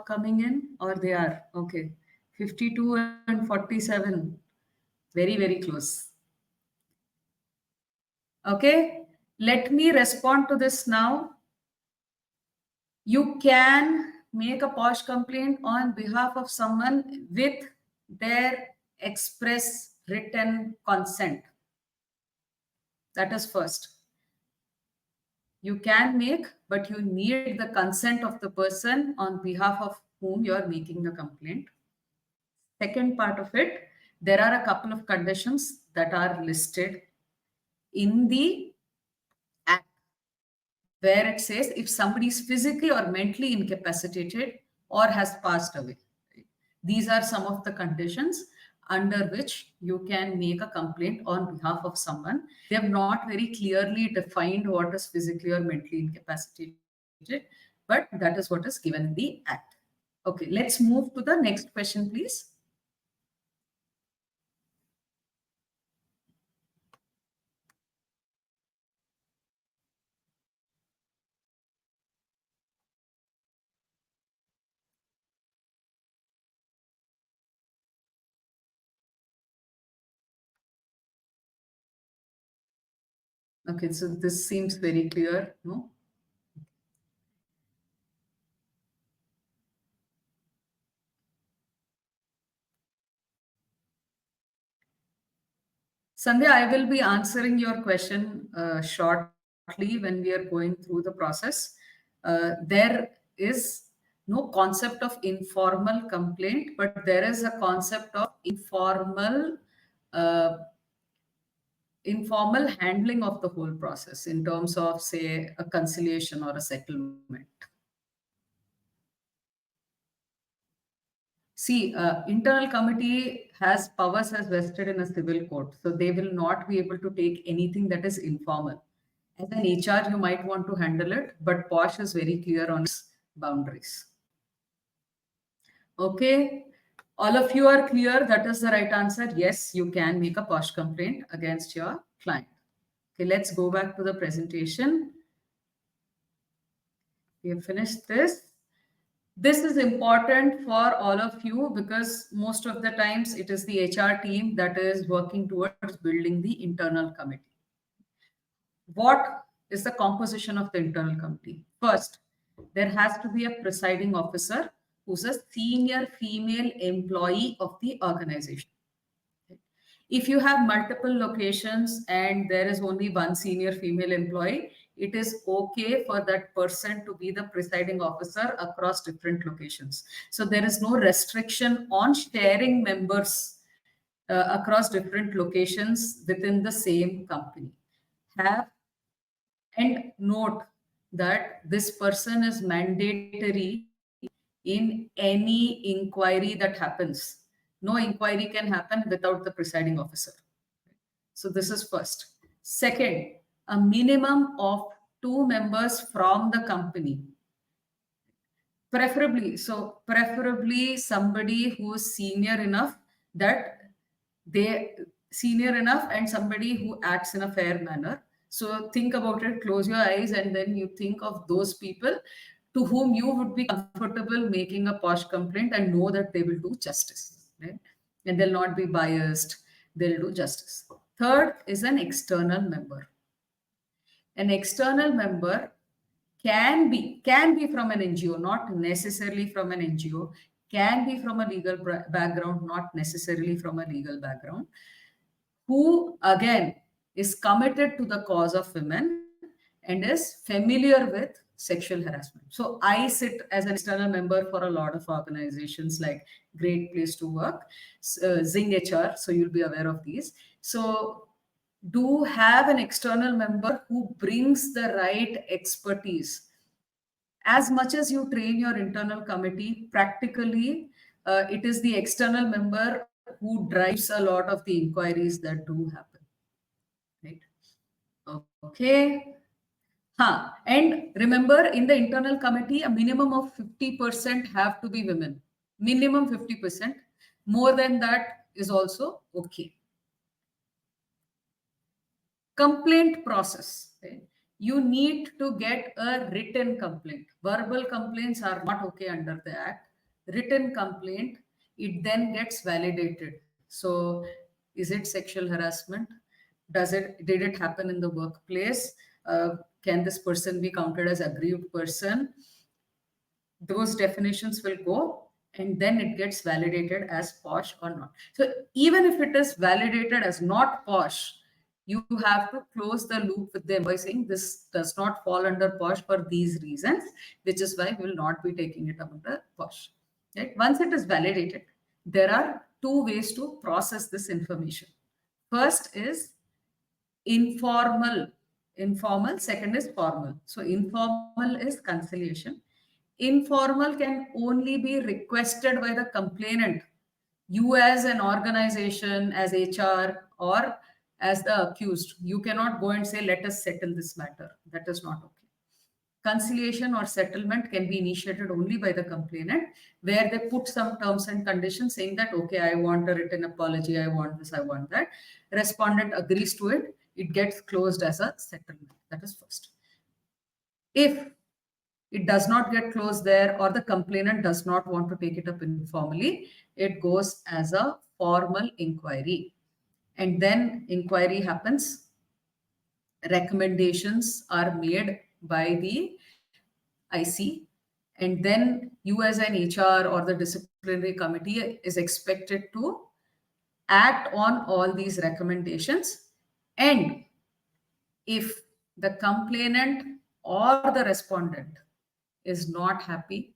coming in, or they are. Okay. 52 and 47. Very, very close. Okay. Let me respond to this now. You can make a POSH complaint on behalf of someone with their express written consent. That is first. You can make, but you need the consent of the person on behalf of whom you are making the complaint. Second part of it, there are a couple of conditions that are listed in the act where it says if somebody is physically or mentally incapacitated or has passed away. These are some of the conditions under which you can make a complaint on behalf of someone. They have not very clearly defined what is physically or mentally incapacitated, but that is what is given in the Act. Okay, let's move to the next question, please. Okay, so this seems very clear, no? Sandhya, I will be answering your question shortly when we are going through the process. There is no concept of informal complaint, but there is a concept of informal uh, informal handling of the whole process in terms of, say, a conciliation or a settlement. See, internal committee has powers as vested in a civil court, so they will not be able to take anything that is informal. As an HR, you might want to handle it, but POSH is very clear on its boundaries. Okay, all of you are clear. That is the right answer. Yes, you can make a POSH complaint against your client. Okay, let's go back to the presentation. We have finished this. This is important for all of you because most of the times it is the HR team that is working towards building the internal committee. What is the composition of the internal committee? First, there has to be a presiding officer who's a senior female employee of the organization. If you have multiple locations and there is only one senior female employee, it is okay for that person to be the presiding officer across different locations. So there is no restriction on sharing members across different locations within the same company. Have and note that this person is mandatory in any inquiry that happens. No inquiry can happen without the presiding officer. So this is first. Second, a minimum of two members from the company. Preferably somebody who is senior enough that they senior enough and somebody who acts in a fair manner. So think about it, close your eyes, and then you think of those people to whom you would be comfortable making a POSH complaint and know that they will do justice, right? And they'll not be biased, they'll do justice. Third is an external member. An external member can be from an NGO, not necessarily from an NGO, can be from a legal background, not necessarily from a legal background, who again is committed to the cause of women and is familiar with sexual harassment. So I sit as an external member for a lot of organizations like Great Place to Work, Zing HR, so you'll be aware of these. So do have an external member who brings the right expertise. As much as you train your internal committee, practically, it is the external member who drives a lot of the inquiries that do happen. Right? Okay. And remember, in the internal committee, a minimum of 50% have to be women. Minimum 50%. More than that is also okay. Complaint process. Okay? You need to get a written complaint. Verbal complaints are not okay under the Act. Written complaint, it then gets validated. So, is it sexual harassment? Did it happen in the workplace? Can this person be counted as aggrieved person? Those definitions will go and then it gets validated as POSH or not. So even if it is validated as not POSH, you have to close the loop with them by saying this does not fall under POSH for these reasons, which is why we will not be taking it under POSH. Right? Once it is validated, there are two ways to process this information. First is informal. Second is formal. So informal is conciliation. Informal can only be requested by the complainant. You as an organization, as HR, or as the accused, you cannot go and say, let us settle this matter. That is not okay. Conciliation or settlement can be initiated only by the complainant, where they put some terms and conditions saying that, okay, I want a written apology, I want this, I want that. Respondent agrees to it, it gets closed as a settlement. That is first. If it does not get closed there or the complainant does not want to take it up informally, it goes as a formal inquiry. And then inquiry happens, recommendations are made by the IC, and then you as an HR or the disciplinary committee is expected to act on all these recommendations. And if the complainant or the respondent is not happy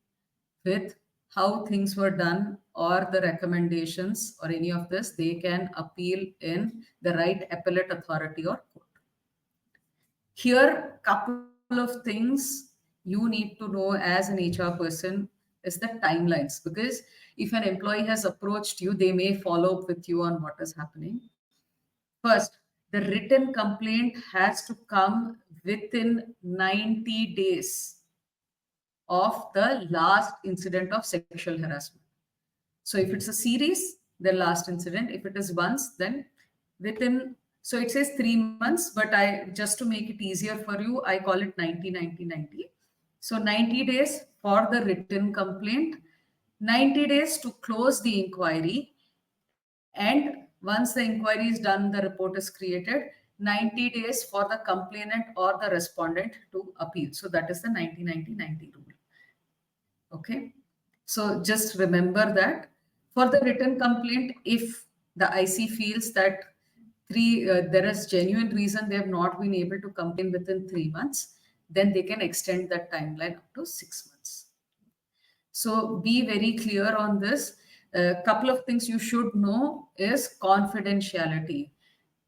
with how things were done or the recommendations or any of this, they can appeal in the right appellate authority or court. Here, couple of things you need to know as an HR person is the timelines, because if an employee has approached you, they may follow up with you on what is happening. First, the written complaint has to come within 90 days of the last incident of sexual harassment. So if it's a series, the last incident. If it is once, then within, so it says 3 months, but I, just to make it easier for you, I call it 90, 90, 90. So 90 days for the written complaint, 90 days to close the inquiry. And once the inquiry is done, the report is created, 90 days for the complainant or the respondent to appeal. So that is the 90, 90, 90 rule. Okay. So just remember that for the written complaint, if the IC feels that there is genuine reason they have not been able to complain within 3 months, then they can extend that timeline up to 6 months. So be very clear on this. A couple of things you should know is confidentiality.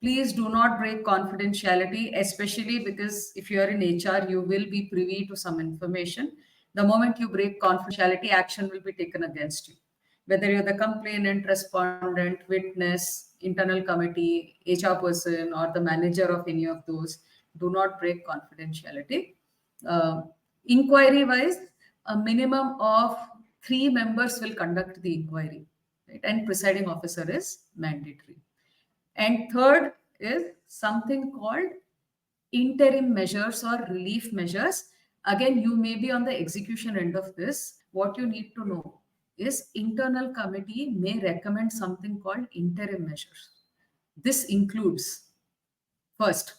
Please do not break confidentiality, especially because if you are in HR, you will be privy to some information. The moment you break confidentiality, action will be taken against you. Whether you're the complainant, respondent, witness, internal committee, HR person, or the manager of any of those, do not break confidentiality. Uh, Inquiry wise, a minimum of 3 members will conduct the inquiry, right? And presiding officer is mandatory. And third is something called interim measures or relief measures. Again, you may be on the execution end of this. What you need to know is internal committee may recommend something called interim measures. This includes first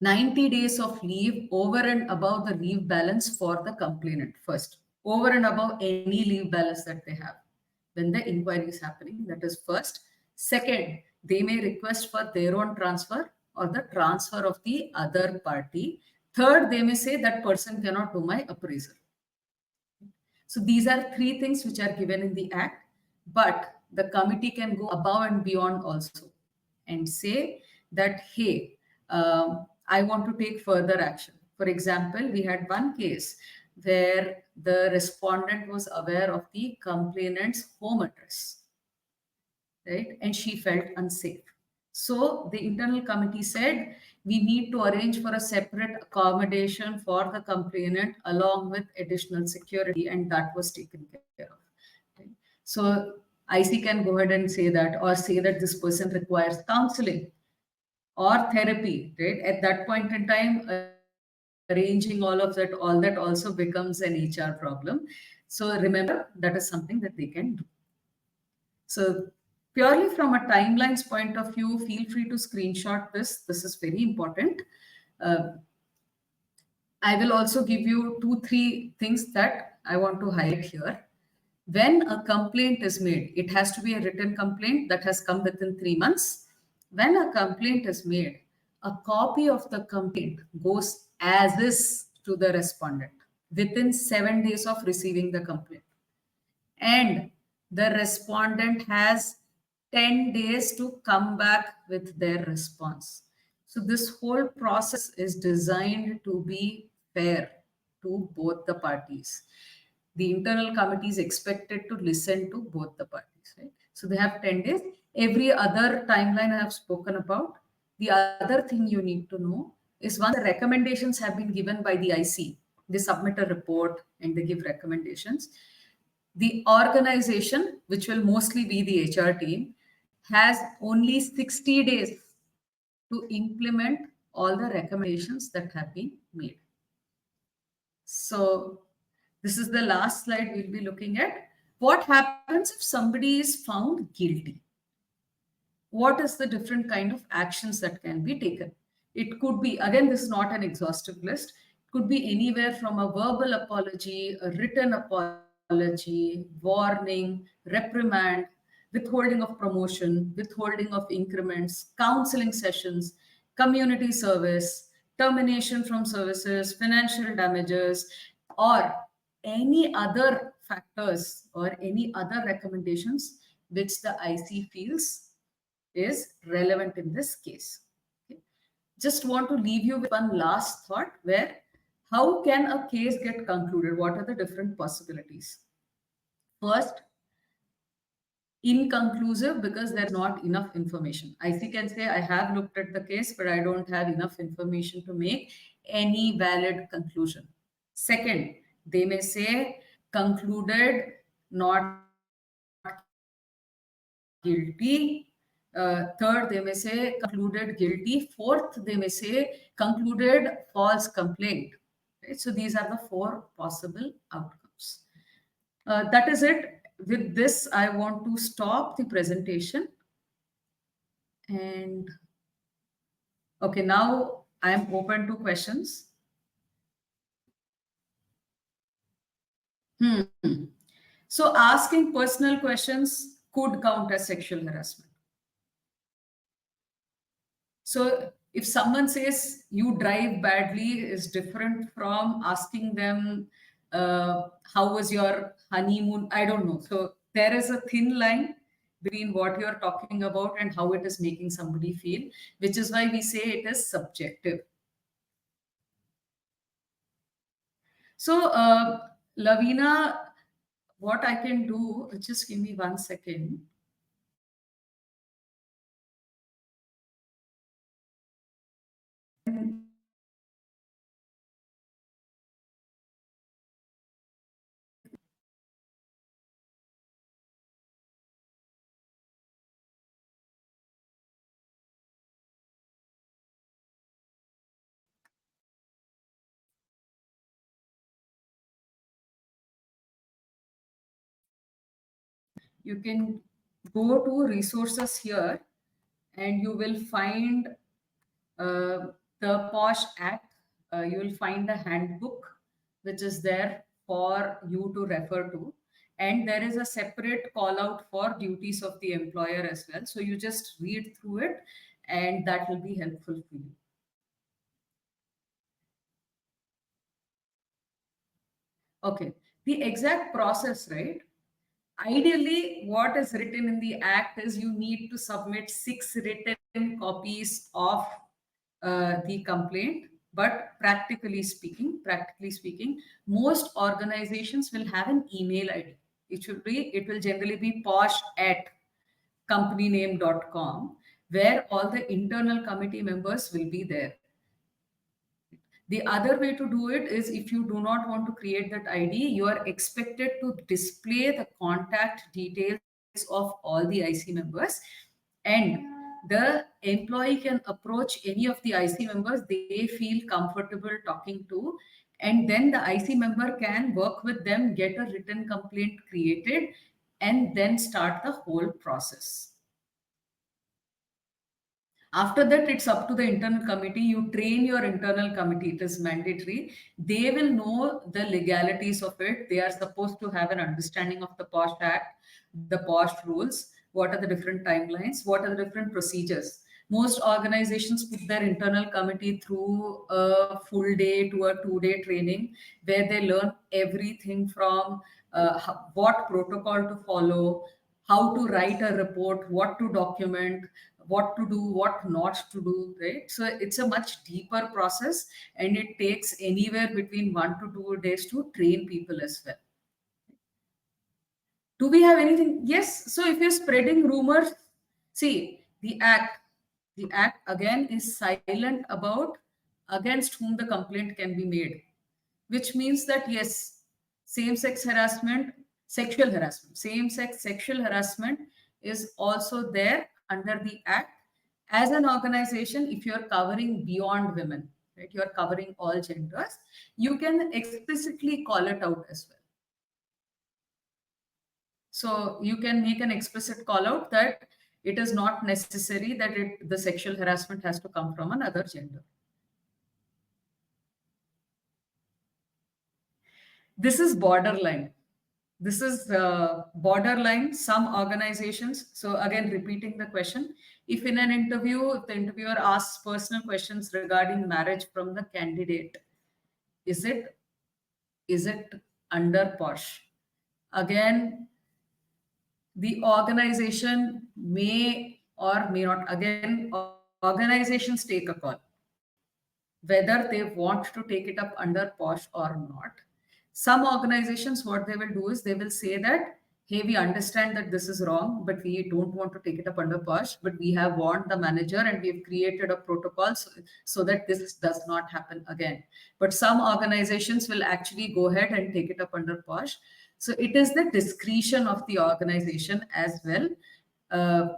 90 days of leave over and above the leave balance for the complainant, first, over and above any leave balance that they have when the inquiry is happening. That is first. Second, they may request for their own transfer or the transfer of the other party. Third, they may say that person cannot do my appraisal. So these are three things which are given in the act, but the committee can go above and beyond also and say that, hey, I want to take further action. For example, we had one case where the respondent was aware of the complainant's home address, right? And she felt unsafe. So the internal committee said, we need to arrange for a separate accommodation for the complainant along with additional security, and that was taken care of. Right? So IC can go ahead and say that, or say that this person requires counseling or therapy, right? At that point in time, arranging all that also becomes an HR problem. So remember, that is something that they can do. So purely from a timelines point of view, feel free to screenshot this. This is very important. Uh, I will also give you 2-3 things that I want to highlight here. When a complaint is made, it has to be a written complaint that has come within 3 months. When a complaint is made, a copy of the complaint goes as is to the respondent within 7 days of receiving the complaint. And the respondent has 10 days to come back with their response. So this whole process is designed to be fair to both the parties. The internal committee is expected to listen to both the parties, right? So they have 10 days. Every other timeline I have spoken about. The other thing you need to know is once the recommendations have been given by the IC, they submit a report and they give recommendations. The organization, which will mostly be the HR team, has only 60 days to implement all the recommendations that have been made. So this is the last slide we'll be looking at. What happens if somebody is found guilty? What is the different kind of actions that can be taken? It could be, again, this is not an exhaustive list. It could be anywhere from a verbal apology, a written apology, warning, reprimand, withholding of promotion, withholding of increments, counseling sessions, community service, termination from services, financial damages, or any other factors or any other recommendations which the IC feels is relevant in this case. Okay. Just want to leave you with one last thought where how can a case get concluded? What are the different possibilities? First, inconclusive because there's not enough information. IC can say, I have looked at the case, but I don't have enough information to make any valid conclusion. Second, they may say concluded not guilty. Third, they may say concluded guilty. Fourth, they may say concluded false complaint. Right? So these are the four possible outcomes. That is it. With this, I want to stop the presentation. And okay, now I am open to questions. So asking personal questions could count as sexual harassment. So if someone says you drive badly is different from asking them, how was your honeymoon? I don't know. So there is a thin line between what you're talking about and how it is making somebody feel, which is why we say it is subjective. So, Lavina, what I can do, just give me 1 second. You can go to resources here and you will find the POSH Act. You will find a handbook which is there for you to refer to. And there is a separate call out for duties of the employer as well. So you just read through it and that will be helpful for you. Okay, the exact process, right? Ideally, what is written in the act is you need to submit 6 written copies of the complaint. But practically speaking, most organizations will have an email ID. It will generally be posh at companyname.com, where all the internal committee members will be there. The other way to do it is if you do not want to create that ID, you are expected to display the contact details of all the IC members, and the employee can approach any of the IC members they feel comfortable talking to, and then the IC member can work with them, get a written complaint created, and then start the whole process. After that, it's up to the internal committee. You train your internal committee. It is mandatory. They will know the legalities of it. They are supposed to have an understanding of the POSH Act, the POSH rules, what are the different timelines, what are the different procedures. Most organizations put their internal committee through a full day to a 2-day training where they learn everything from what protocol to follow, how to write a report, what to document, what to do, what not to do, right? So it's a much deeper process and it takes anywhere between 1 to 2 days to train people as well. Do we have anything? Yes. So if you're spreading rumors, see the act again is silent about against whom the complaint can be made, which means that yes, same-sex harassment, sexual harassment, same-sex sexual harassment is also there under the act. As an organization, if you're covering beyond women, right, you're covering all genders, you can explicitly call it out as well. So you can make an explicit call out that it is not necessary that the sexual harassment has to come from another gender. This is borderline. This is borderline. Some organizations, so again, repeating the question, if in an interview, if the interviewer asks personal questions regarding marriage from the candidate, is it under POSH? Again, the organization may or may not, again, organizations take a call whether they want to take it up under POSH or not. Some organizations, what they will do is they will say that, hey, we understand that this is wrong, but we don't want to take it up under POSH, but we have warned the manager and we've created a protocol so that this does not happen again. But some organizations will actually go ahead and take it up under POSH. So it is the discretion of the organization as well.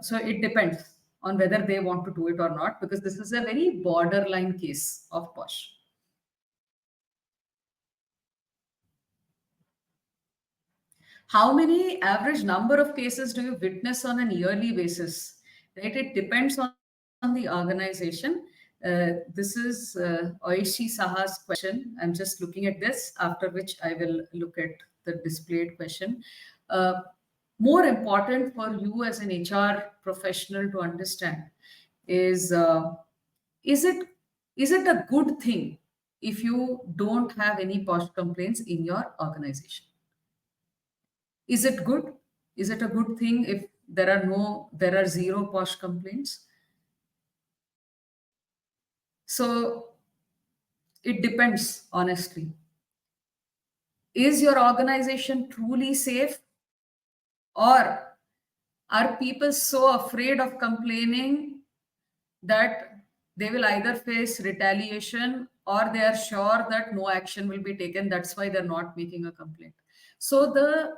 So it depends on whether they want to do it or not, because this is a very borderline case of POSH. How many average number of cases do you witness on an yearly basis? Right, it depends on the organization. This is Oishi Saha's question. I'm just looking at this, after which I will look at the displayed question. Uh, More important for you as an HR professional to understand is is it is it a good thing if you don't have any POSH complaints in your organization? Is it good? Is it a good thing if there are zero POSH complaints? So it depends, honestly. Is your organization truly safe, or are people so afraid of complaining that they will either face retaliation or they are sure that no action will be taken? That's why they're not making a complaint. So the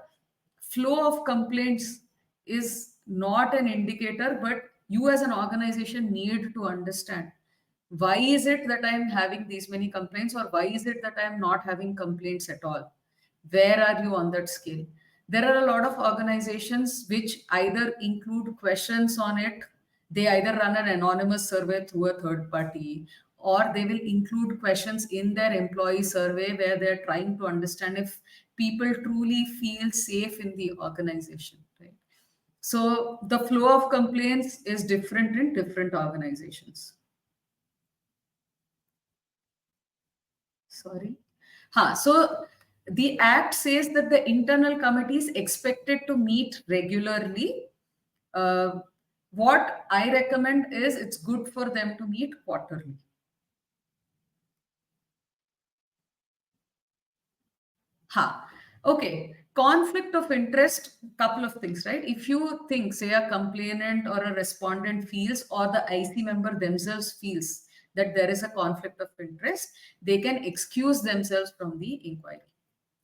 flow of complaints is not an indicator, but you as an organization need to understand, why is it that I'm having these many complaints, or why is it that I'm not having complaints at all? Where are you on that scale? There are a lot of organizations which either include questions on it, they either run an anonymous survey through a third party, or they will include questions in their employee survey where they're trying to understand if people truly feel safe in the organization, right? So the flow of complaints is different in different organizations. Sorry. So the act says that the internal committee is expected to meet regularly. Uh, what I recommend is it's good for them to meet quarterly. Okay. Conflict of interest, couple of things, right? If you think, say, a complainant or a respondent feels, or the IC member themselves feels that there is a conflict of interest, they can excuse themselves from the inquiry.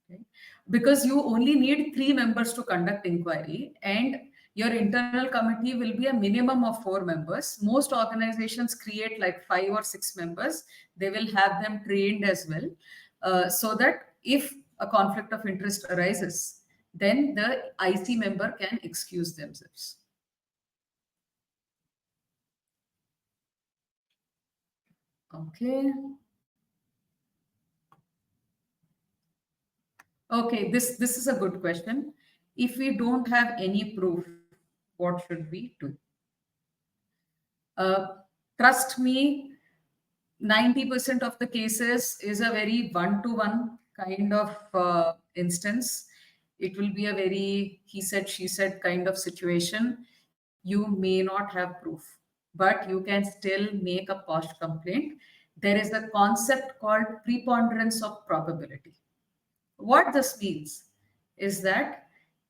Okay? Because you only need 3 members to conduct inquiry, and your internal committee will be a minimum of 4 members. Most organizations create like 5 or 6 members. They will have them trained as well, so that if a conflict of interest arises, then the IC member can excuse themselves. Okay. Okay, this is a good question. If we don't have any proof, what should we do? Uh, Trust me, 90% of the cases is a very one-to-one kind of instance. It will be a very he said, she said kind of situation. You may not have proof, but you can still make a POSH complaint. There is a concept called preponderance of probability. What this means is that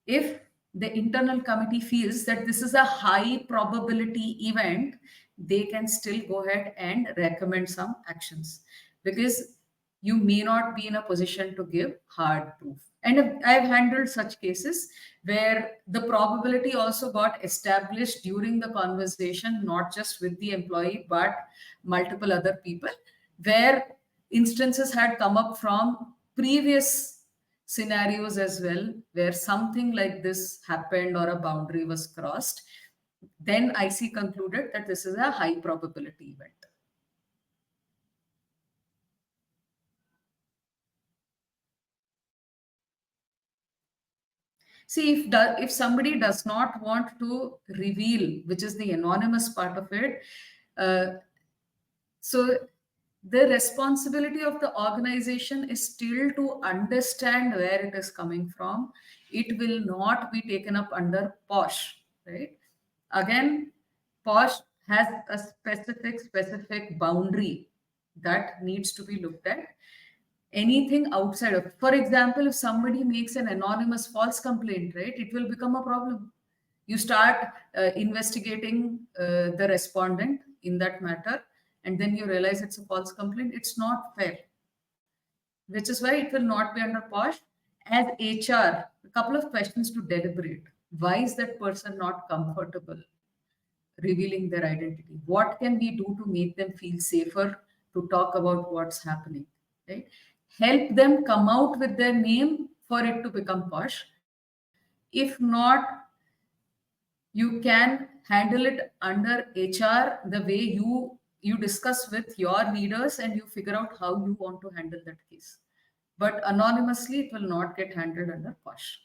if the internal committee feels that this is a high probability event, they can still go ahead and recommend some actions, because you may not be in a position to give hard proof. And I've handled such cases where the probability also got established during the conversation, not just with the employee, but multiple other people, where instances had come up from previous scenarios as well, where something like this happened or a boundary was crossed. Then IC concluded that this is a high probability event. See, if somebody does not want to reveal, which is the anonymous part of it, uh, so the responsibility of the organization is still to understand where it is coming from. It will not be taken up under POSH, right? Again, POSH has a specific boundary that needs to be looked at. Anything outside of, for example, if somebody makes an anonymous false complaint, right, it will become a problem. You start investigating the respondent in that matter, and then you realize it's a false complaint. It's not fair, which is why it will not be under POSH. As HR, a couple of questions to deliberate. Why is that person not comfortable revealing their identity? What can we do to make them feel safer to talk about what's happening? Right? Help them come out with their name for it to become POSH. If not, you can handle it under HR the way you discuss with your leaders and you figure out how you want to handle that case. But anonymously, it will not get handled under POSH.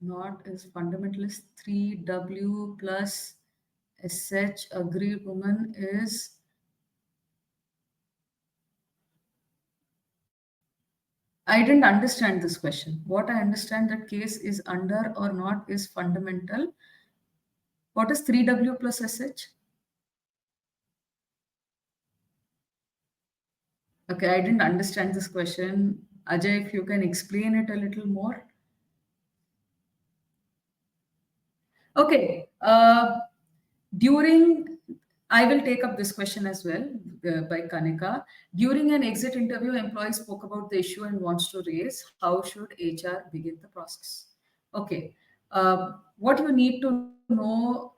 Not is fundamentalist 3W plus SH agreed woman is. I didn't understand this question. What I understand that case is under or not is fundamental. What is 3W plus SH? Okay, I didn't understand this question. Ajay, if you can explain it a little more. Okay. During, I will take up this question as well by Kanika. During an exit interview, employee spoke about the issue and wants to raise. How should HR begin the process? Okay. What you need to know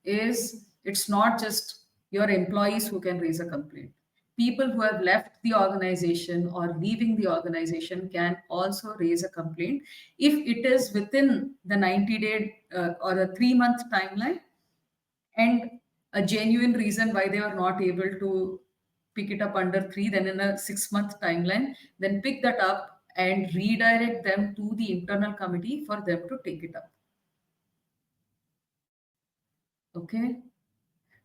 is it's not just your employees who can raise a complaint. People who have left the organization or leaving the organization can also raise a complaint if it is within the 90-day or a 3-month timeline and a genuine reason why they are not able to pick it up under 3, then in a 6-month timeline, then pick that up and redirect them to the internal committee for them to take it up. Okay.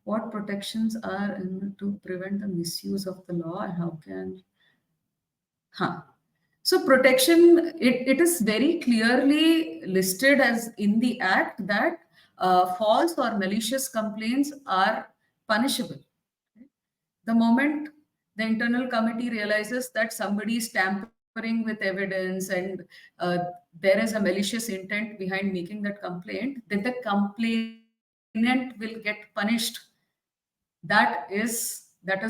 What protections are in to prevent the misuse of the law and how can... Huh. So protection, it is very clearly listed as in the act that false or malicious complaints are punishable. The moment the internal committee realizes that somebody is tampering with evidence and there is a malicious intent behind making that complaint, then the complainant will get punished. That is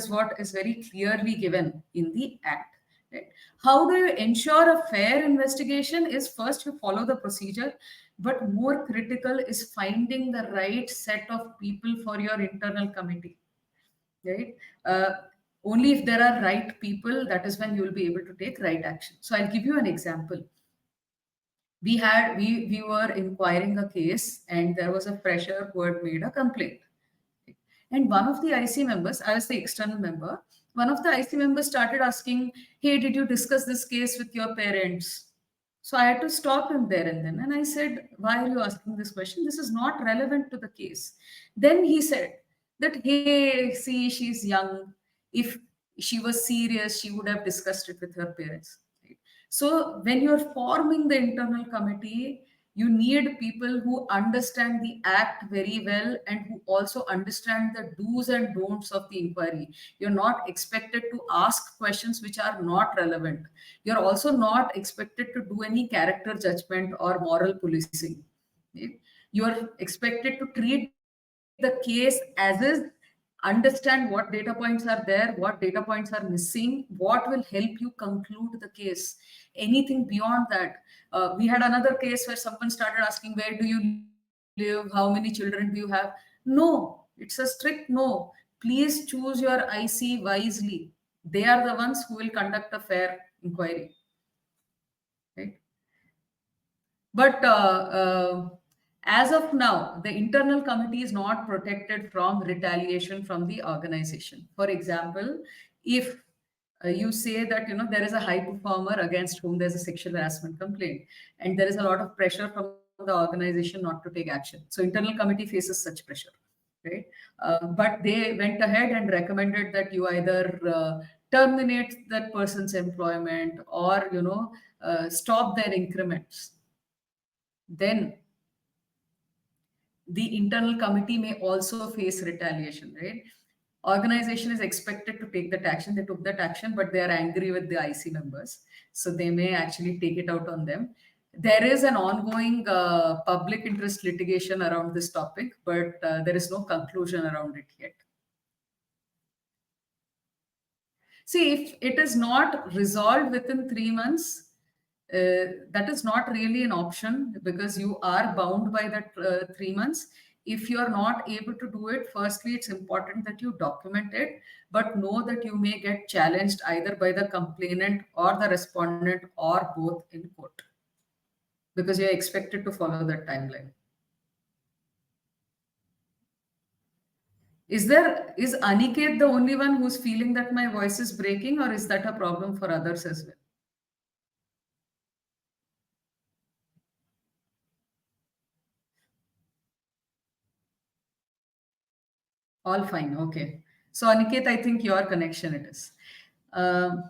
what is very clearly given in the act. Right? How do you ensure a fair investigation is first you follow the procedure, but more critical is finding the right set of people for your internal committee. Right? Only if there are right people, that is when you will be able to take right action. So I'll give you an example. We were inquiring a case and there was a fresher who had made a complaint. And one of the IC members, I was the external member, one of the IC members started asking, hey, did you discuss this case with your parents? So I had to stop him there and then. And I said, why are you asking this question? This is not relevant to the case. Then he said that, hey, see, she's young. If she was serious, she would have discussed it with her parents. Right? So when you're forming the internal committee, you need people who understand the act very well and who also understand the do's and don'ts of the inquiry. You're not expected to ask questions which are not relevant. You're also not expected to do any character judgment or moral policing. Right? You're expected to treat the case as is, understand what data points are there, what data points are missing, what will help you conclude the case. Anything beyond that. We had another case where someone started asking, where do you live? How many children do you have? No, it's a strict no. Please choose your IC wisely. They are the ones who will conduct a fair inquiry. Right? But as of now, the internal committee is not protected from retaliation from the organization. For example, if you say that there is a high performer against whom there's a sexual harassment complaint, and there is a lot of pressure from the organization not to take action. So internal committee faces such pressure. Right? right? But they went ahead and recommended that you either terminate that person's employment or stop their increments. Then the internal committee may also face retaliation, right? Organization is expected to take that action. They took that action, but they are angry with the IC members, so they may actually take it out on them. There is an ongoing public interest litigation around this topic, but there is no conclusion around it yet. See, if it is not resolved within 3 months, that is not really an option because you are bound by that 3 months. If you are not able to do it, firstly, it's important that you document it, but know that you may get challenged either by the complainant or the respondent or both in court because you're expected to follow that timeline. Is Aniket the only one who's feeling that my voice is breaking, or is that a problem for others as well? All fine. Okay. So Aniket, I think your connection it is. Um,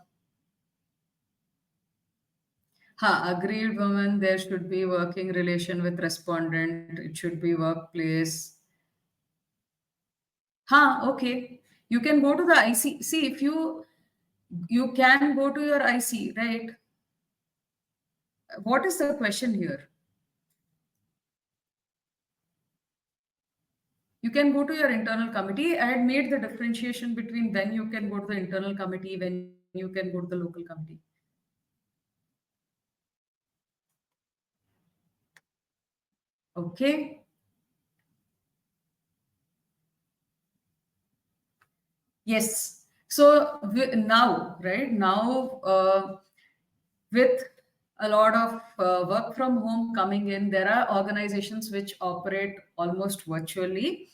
agreed, woman. There should be working relation with respondent. It should be workplace. Okay. You can go to the IC. See, if you can go to your IC, right? What is the question here? You can go to your internal committee. I had made the differentiation between when you can go to the internal committee, when you can go to the local committee. Okay. Yes. So now, right now, with a lot of work from home coming in, there are organizations which operate almost virtually.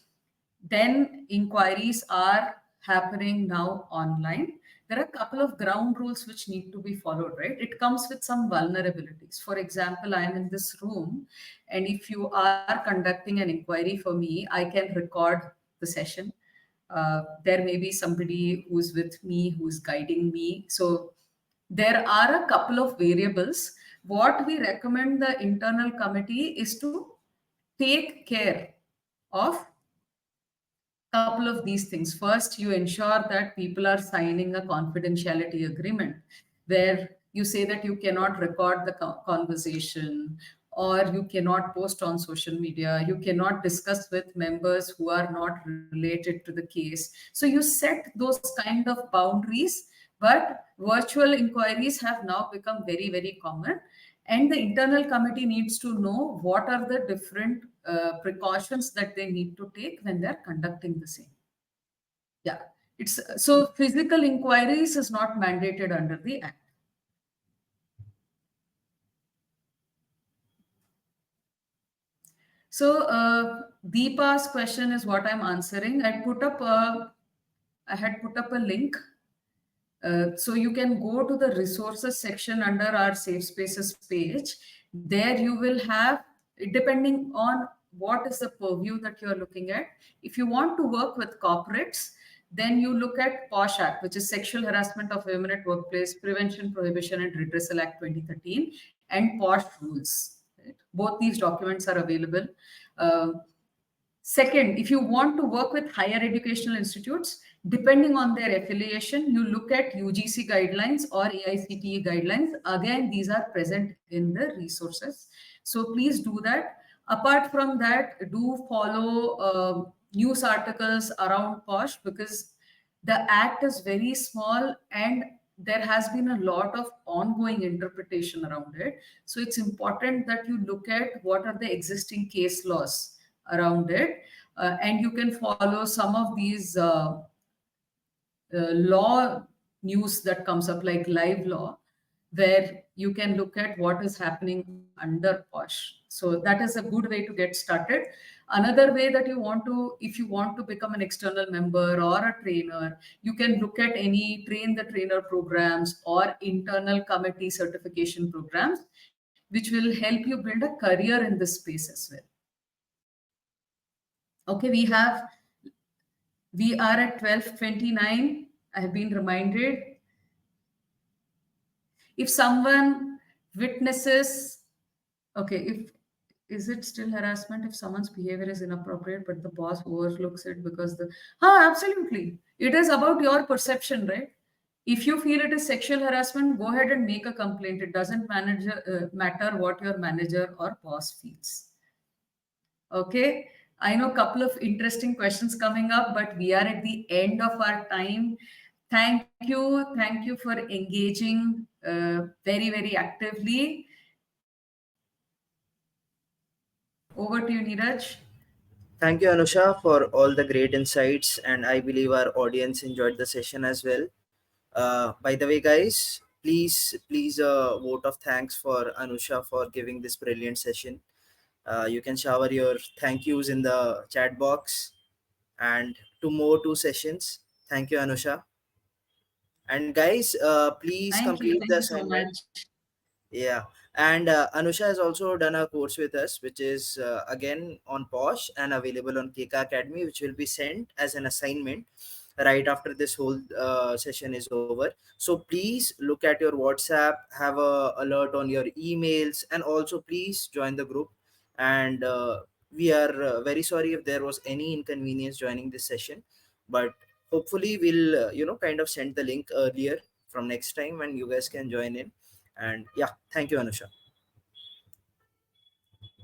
Then inquiries are happening now online. There are a couple of ground rules which need to be followed, right? It comes with some vulnerabilities. For example, I am in this room, and if you are conducting an inquiry for me, I can record the session. There may be somebody who's with me, who's guiding me. So there are a couple of variables. What we recommend the internal committee is to take care of couple of these things. First, you ensure that people are signing a confidentiality agreement where you say that you cannot record the conversation or you cannot post on social media, you cannot discuss with members who are not related to the case. So you set those kind of boundaries, but virtual inquiries have now become very, very common. And the internal committee needs to know what are the different precautions that they need to take when they're conducting the same. Yeah, it's so physical inquiries is not mandated under the act. So Deepa's question is what I'm answering. I had put up a link. So you can go to the resources section under our Safe Spaces page. There you will have, depending on what is the purview that you're looking at. If you want to work with corporates, then you look at POSH Act, which is Sexual Harassment of Women at Workplace, Prevention, Prohibition and Redressal Act 2013, and POSH rules. Right? Both these documents are available. Second, if you want to work with higher educational institutes, depending on their affiliation, you look at UGC guidelines or AICTE guidelines. Again, these are present in the resources. So please do that. Apart from that, do follow news articles around POSH because the act is very small and there has been a lot of ongoing interpretation around it. So it's important that you look at what are the existing case laws around it. And you can follow some of these law news that comes up like live law, where you can look at what is happening under POSH. So that is a good way to get started. Another way that you want to, if you want to become an external member or a trainer, you can look at any train the trainer programs or internal committee certification programs, which will help you build a career in this space as well. Okay, we have We are at 12:29. I have been reminded. If someone witnesses, okay, if is it still harassment if someone's behavior is inappropriate, but the boss overlooks it because absolutely. It is about your perception, right? If you feel it is sexual harassment, go ahead and make a complaint. It doesn't matter what your manager or boss feels. Okay. I know a couple of interesting questions coming up, but we are at the end of our time. Thank you. Thank you for engaging very, very actively. Over to you, Neeraj. Thank you, Anusha, for all the great insights, and I believe our audience enjoyed the session as well. By the way, guys, please vote of thanks for Anusha for giving this brilliant session. You can shower your thank yous in the chat box, and two sessions. Thank you, Anusha. And guys, please Thank you. complete Thank the you so assignment. much. Yeah, and Anusha has also done a course with us, which is again on POSH and available on Keka Academy, which will be sent as an assignment right after this whole session is over. So please look at your WhatsApp, have a alert on your emails, and also please join the group. And we are very sorry if there was any inconvenience joining this session, but hopefully we'll kind of send the link earlier from next time, and you guys can join in. And yeah, thank you, Anusha.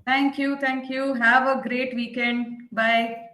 Thank you. Thank you. Have a great weekend. Bye.